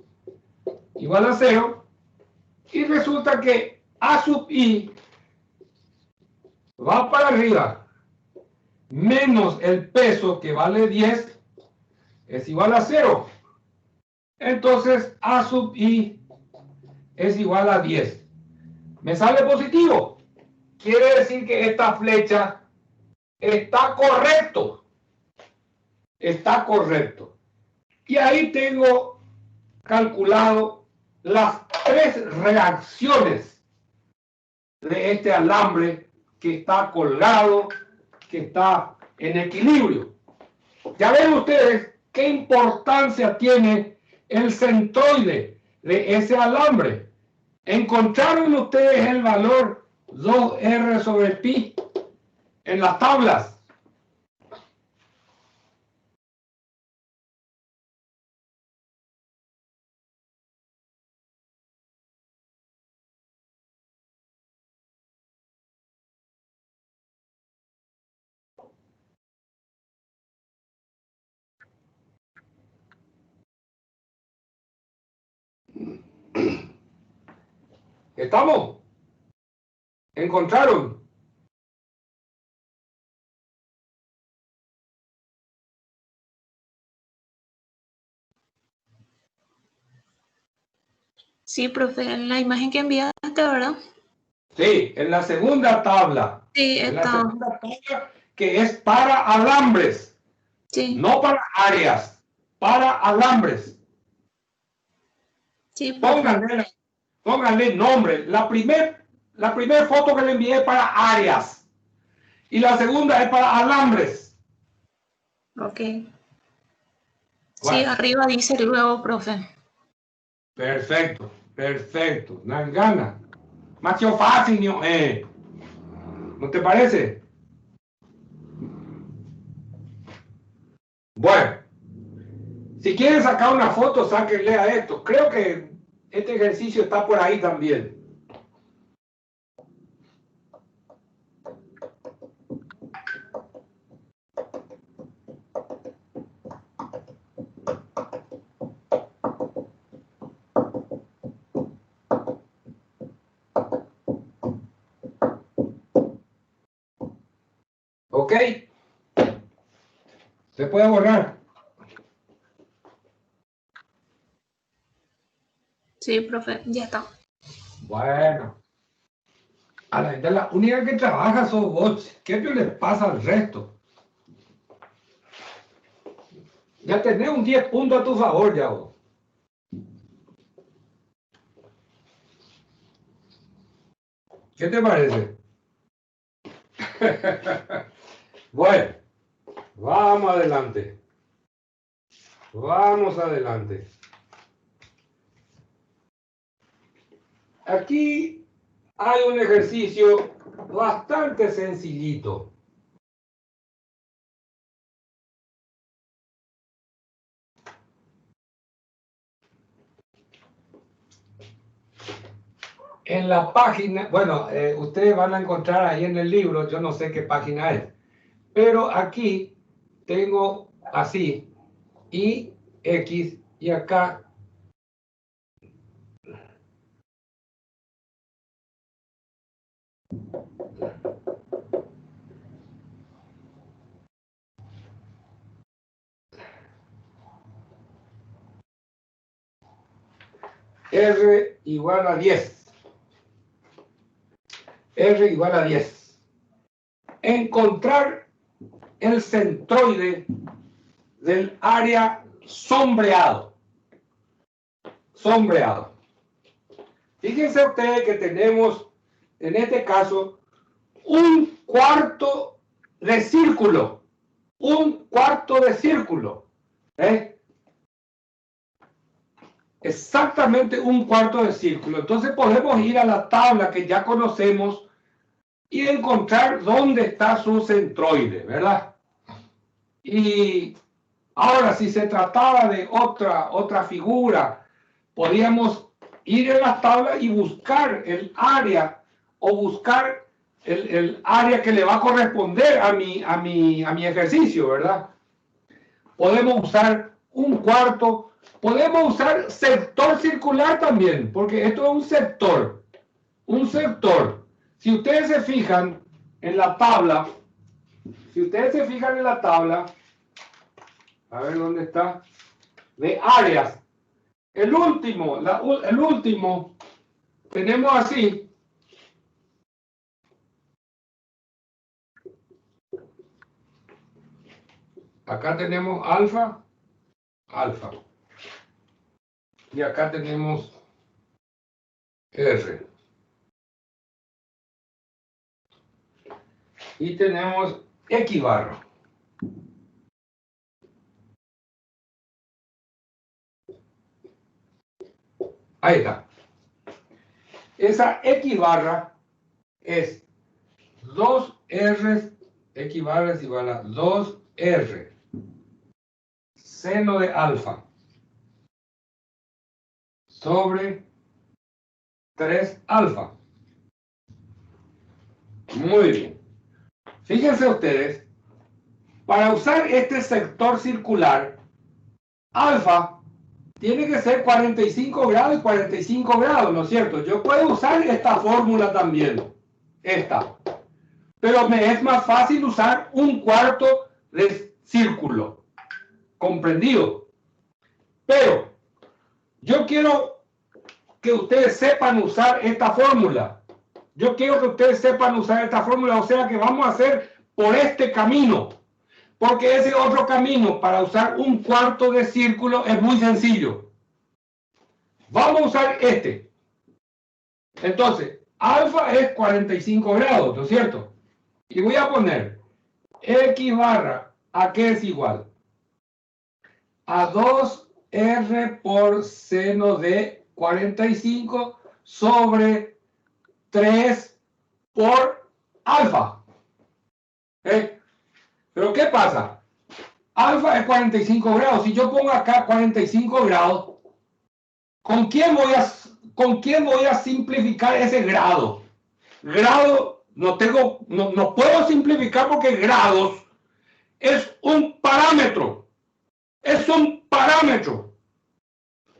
Speaker 1: igual a 0 y resulta que A sub I va para arriba menos el peso que vale 10 es igual a 0. Entonces A sub I es igual a 10. Me sale positivo. Quiere decir que esta flecha está correcto. Está correcto. Y ahí tengo calculado las 3 reacciones de este alambre que está colgado, que está en equilibrio. Ya ven ustedes qué importancia tiene el centroide de ese alambre. ¿Encontraron ustedes el valor 2R sobre pi en las tablas? ¿Estamos? ¿Encontraron?
Speaker 2: Sí, profe, en la imagen que enviaste, ¿verdad?
Speaker 1: Sí, en la segunda tabla.
Speaker 2: Sí,
Speaker 1: En la
Speaker 2: está.
Speaker 1: segunda tabla que es para alambres.
Speaker 2: Sí,
Speaker 1: No para áreas, para alambres.
Speaker 2: sí, profe.
Speaker 1: Pónganle nombre. La primer foto que le envié es para áreas. Y la segunda es para alambres.
Speaker 2: Ok. Sí,
Speaker 1: Bueno,
Speaker 2: arriba dice luego, profe.
Speaker 1: perfecto, perfecto. Nangana. Macho fácil, ¿no te parece? Bueno, si quieren sacar una foto, sáquenle a esto. Creo que este ejercicio está por ahí también. ¿Ok? Se puede borrar.
Speaker 2: Sí, profe, ya está.
Speaker 1: Bueno. A la gente la única que trabaja son vos. ¿Qué les pasa al resto? Ya tenés un 10 puntos a tu favor, ya vos. ¿Qué te parece? Bueno, vamos adelante. Vamos adelante. Aquí hay un ejercicio bastante sencillito. En la página, bueno, ustedes van a encontrar ahí en el libro, yo no sé qué página es, pero aquí tengo así, y X, y acá R igual a 10. R igual a 10. Encontrar el centroide del área sombreado. Sombreado. Fíjense ustedes que tenemos, en este caso, un cuarto de círculo. Un cuarto de círculo. Exactamente un cuarto de círculo. Entonces podemos ir a la tabla que ya conocemos y encontrar dónde está su centroide, ¿verdad? Y ahora, si se trataba de otra figura, podríamos ir en la tabla y buscar el área o buscar el área que le va a corresponder a mi ejercicio, ¿verdad? Podemos usar un cuarto, podemos usar sector circular también, porque esto es un sector. Un sector. Si ustedes se fijan en la tabla, a ver dónde está, de áreas, el último, tenemos así, acá tenemos alfa, y acá tenemos R. Y tenemos X barra. Ahí está. Esa X barra es 2R, X barra es igual a 2R, seno de alfa, sobre 3 alfa. Muy bien. Fíjense ustedes, para usar este sector circular, alfa tiene que ser 45 grados y 45 grados, ¿no es cierto? Yo puedo usar esta fórmula también, esta. Pero me es más fácil usar un cuarto de círculo. ¿Comprendido? Pero yo quiero que ustedes sepan usar esta fórmula. Yo quiero que ustedes sepan usar esta fórmula, o sea que vamos a hacer por este camino. Porque ese otro camino para usar un cuarto de círculo es muy sencillo. Vamos a usar este. Entonces, alfa es 45 grados, ¿no es cierto? Y voy a poner X barra, ¿a qué es igual? A 2R por seno de 45 sobre 3 por alfa. Pero ¿qué pasa? Alfa es 45 grados. Si yo pongo acá 45 grados, ¿con quién voy a simplificar ese grado? Grado, no puedo simplificar porque grados es un parámetro. Es un parámetro.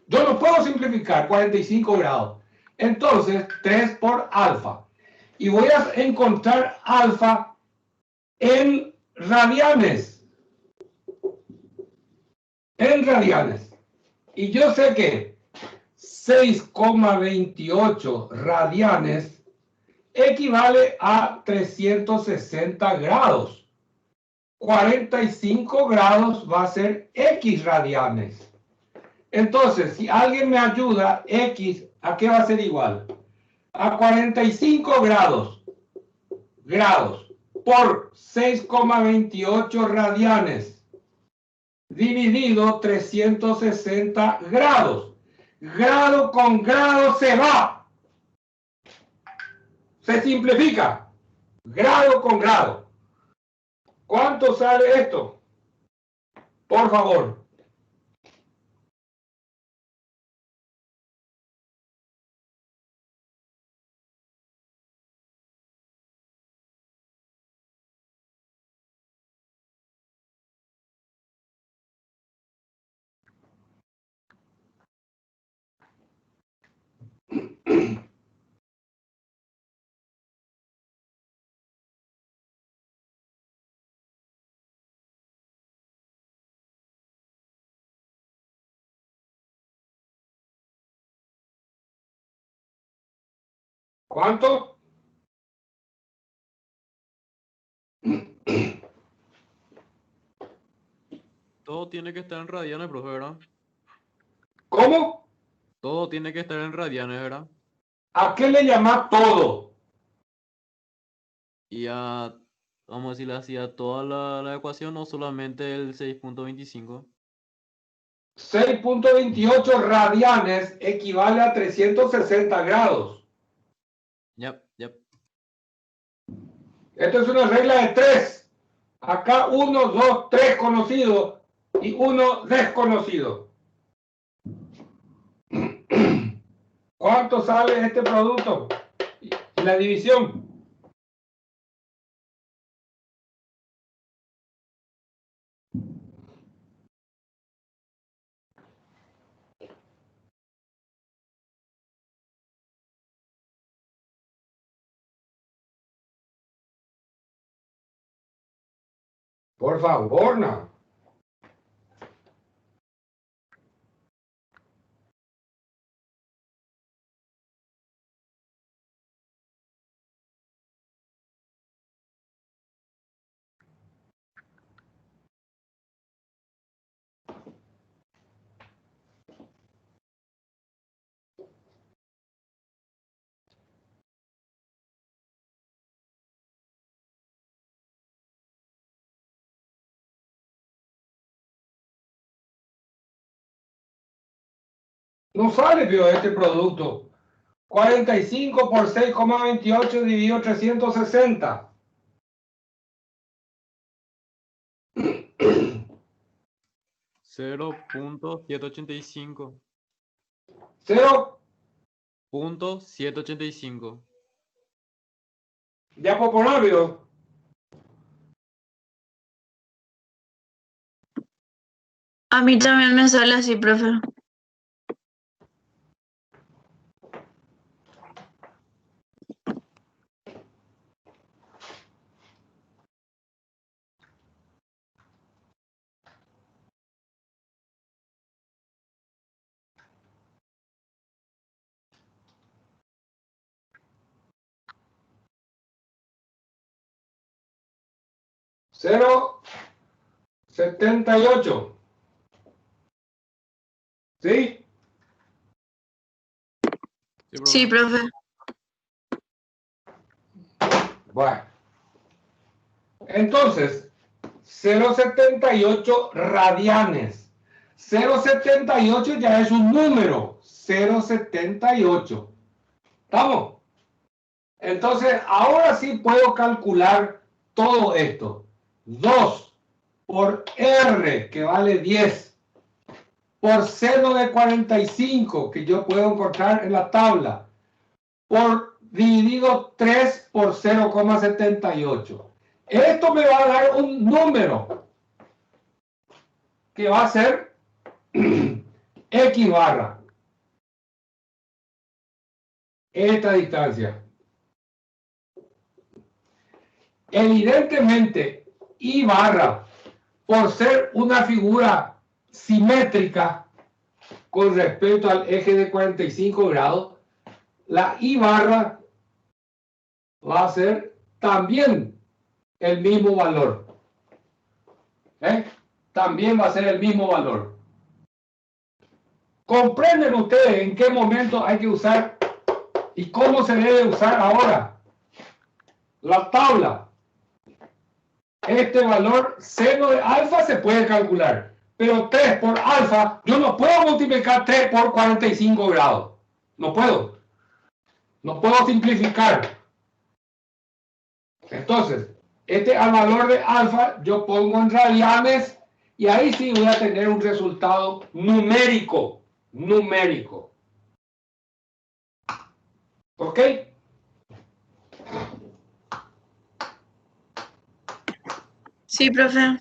Speaker 1: Yo no puedo simplificar 45 grados. Entonces, 3 por alfa. Y voy a encontrar alfa en radianes. En radianes. Y yo sé que 6,28 radianes equivale a 360 grados. 45 grados va a ser X radianes. Entonces, si alguien me ayuda, X, ¿a qué va a ser igual? A 45 grados por 6,28 radianes dividido 360 grados. Grado con grado se va. Se simplifica. Grado con grado. ¿Cuánto sale esto? Por favor. ¿Cuánto?
Speaker 3: Todo tiene que estar en radianes, profe, ¿verdad?
Speaker 1: ¿Cómo?
Speaker 3: Todo tiene que estar en radianes, ¿verdad?
Speaker 1: ¿A qué le llama todo?
Speaker 3: Y a, vamos a decirle así, a toda la ecuación, no solamente el 6.25.
Speaker 1: 6,28 radianes equivale a 360 grados.
Speaker 3: Yep.
Speaker 1: Esto es una regla de 3. Acá 1, 2, 3 conocidos y 1 desconocido. ¿Cuánto sale este producto? Y la división. Por favor, no. No sale, pero este producto. 45 por 6,28 dividido 360.
Speaker 3: 0.785.
Speaker 1: 0.785. Ya por rápido.
Speaker 2: A mí también me sale así, profe.
Speaker 1: Cero 78. ¿Sí?
Speaker 2: Sí, profe.
Speaker 1: Bueno. Entonces, 0,78 radianes. 0,78 ya es un número. 0,78. ¿Estamos? Entonces, ahora sí puedo calcular todo esto. 2 por R, que vale 10, por seno de 45, que yo puedo encontrar en la tabla, por dividido 3 por 0,78. Esto me va a dar un número que va a ser X barra. Esta distancia. Evidentemente, I barra, por ser una figura simétrica con respecto al eje de 45 grados, la I barra va a ser también el mismo valor. También va a ser el mismo valor. ¿Comprenden ustedes en qué momento hay que usar y cómo se debe usar ahora la tabla? este valor seno de alfa se puede calcular. Pero 3 por alfa, yo no puedo multiplicar 3 por 45 grados. No puedo. No puedo simplificar. Entonces, al valor de alfa yo pongo en radianes y ahí sí voy a tener un resultado numérico. Numérico. ¿Ok?
Speaker 2: Sí, profe.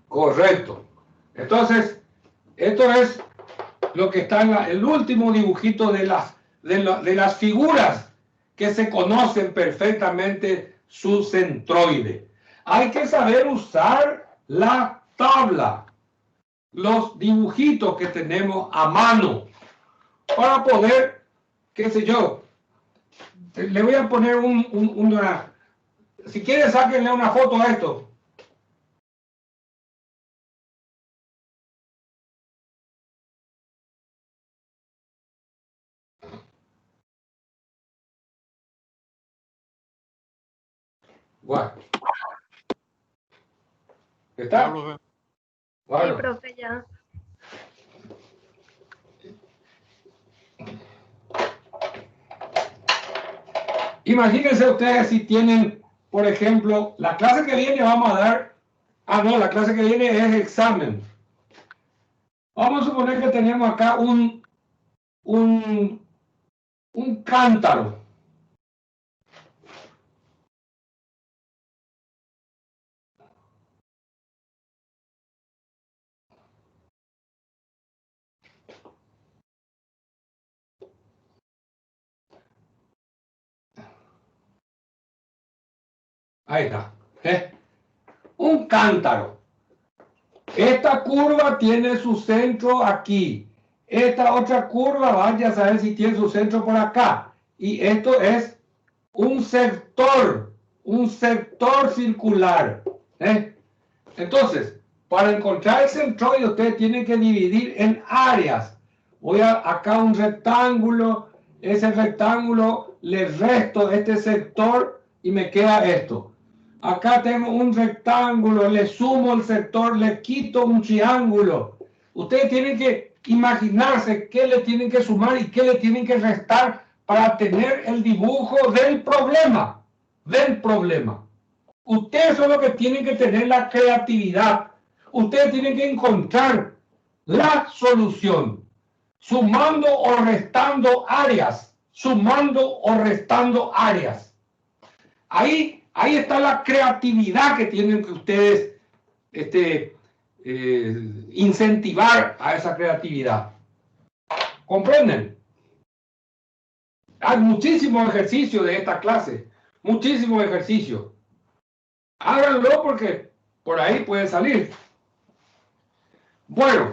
Speaker 1: Correcto. Entonces, esto es lo que está en el último dibujito de las figuras que se conocen perfectamente su centroide. Hay que saber usar la tabla, los dibujitos que tenemos a mano para poder, qué sé yo, le voy a poner una, si quieren sáquenle una foto a esto. Bueno. ¿Está?
Speaker 3: Bueno.
Speaker 2: Sí, profe, ya.
Speaker 1: Imagínense ustedes si tienen, por ejemplo, la clase que viene vamos a dar, no, la clase que viene es examen. Vamos a suponer que tenemos acá un cántaro. Ahí está. Un cántaro. Esta curva tiene su centro aquí. Esta otra curva, vaya a saber si tiene su centro por acá. Y esto es un sector circular. Entonces, para encontrar el centroide, ustedes tienen que dividir en áreas. Voy acá un rectángulo, ese rectángulo le resto este sector y me queda esto. Acá tengo un rectángulo, le sumo el sector, le quito un triángulo. Ustedes tienen que imaginarse qué le tienen que sumar y qué le tienen que restar para tener el dibujo del problema. Ustedes son los que tienen que tener la creatividad. Ustedes tienen que encontrar la solución, sumando o restando áreas. Ahí está la creatividad que tienen que ustedes incentivar a esa creatividad. ¿Comprenden? Hay muchísimos ejercicios de esta clase, muchísimos ejercicios. Háganlo porque por ahí puede salir. Bueno,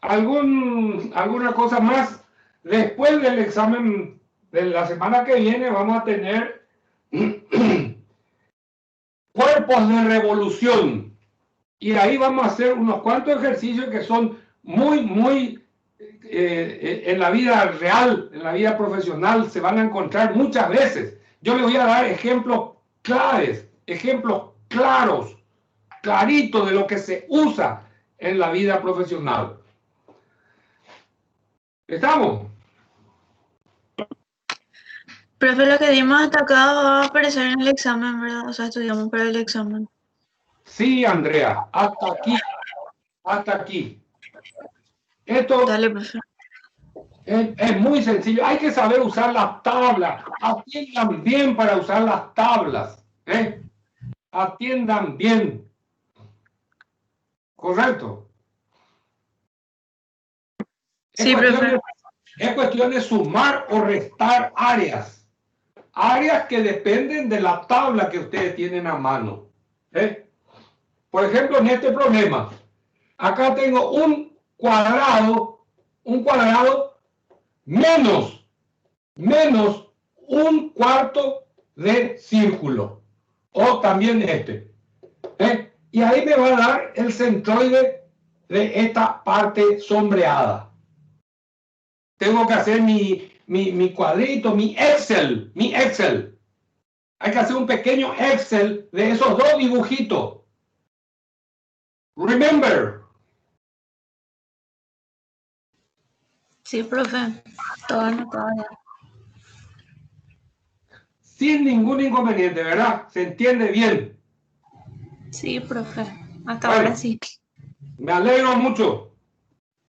Speaker 1: ¿alguna cosa más? Después del examen de la semana que viene vamos a tener cuerpos de revolución. Y ahí vamos a hacer unos cuantos ejercicios que son muy en la vida real, en la vida profesional, se van a encontrar muchas veces. Yo les voy a dar ejemplos claves, ejemplos claros, claritos de lo que se usa en la vida profesional. ¿Estamos?
Speaker 2: Profe, lo que dimos hasta acá va a aparecer en el examen, ¿verdad? O sea, estudiamos para el examen.
Speaker 1: Sí, Andrea, hasta aquí. Esto
Speaker 2: Dale, profe.
Speaker 1: es muy sencillo. Hay que saber usar las tablas. Atiendan bien para usar las tablas. Atiendan bien. ¿Correcto?
Speaker 2: Sí, profe.
Speaker 1: Es cuestión de sumar o restar áreas. Áreas que dependen de la tabla que ustedes tienen a mano. Por ejemplo, en este problema, acá tengo un cuadrado menos un cuarto de círculo. O también este. Y ahí me va a dar el centroide de esta parte sombreada. Tengo que hacer mi cuadrito, mi Excel. Hay que hacer un pequeño Excel de esos dos dibujitos. Remember.
Speaker 2: Sí, profe. Todo anotado ya.
Speaker 1: Sin ningún inconveniente, ¿verdad? ¿Se entiende bien?
Speaker 2: Sí, profe. Hasta
Speaker 1: Bueno.
Speaker 2: ahora sí.
Speaker 1: Me alegro mucho.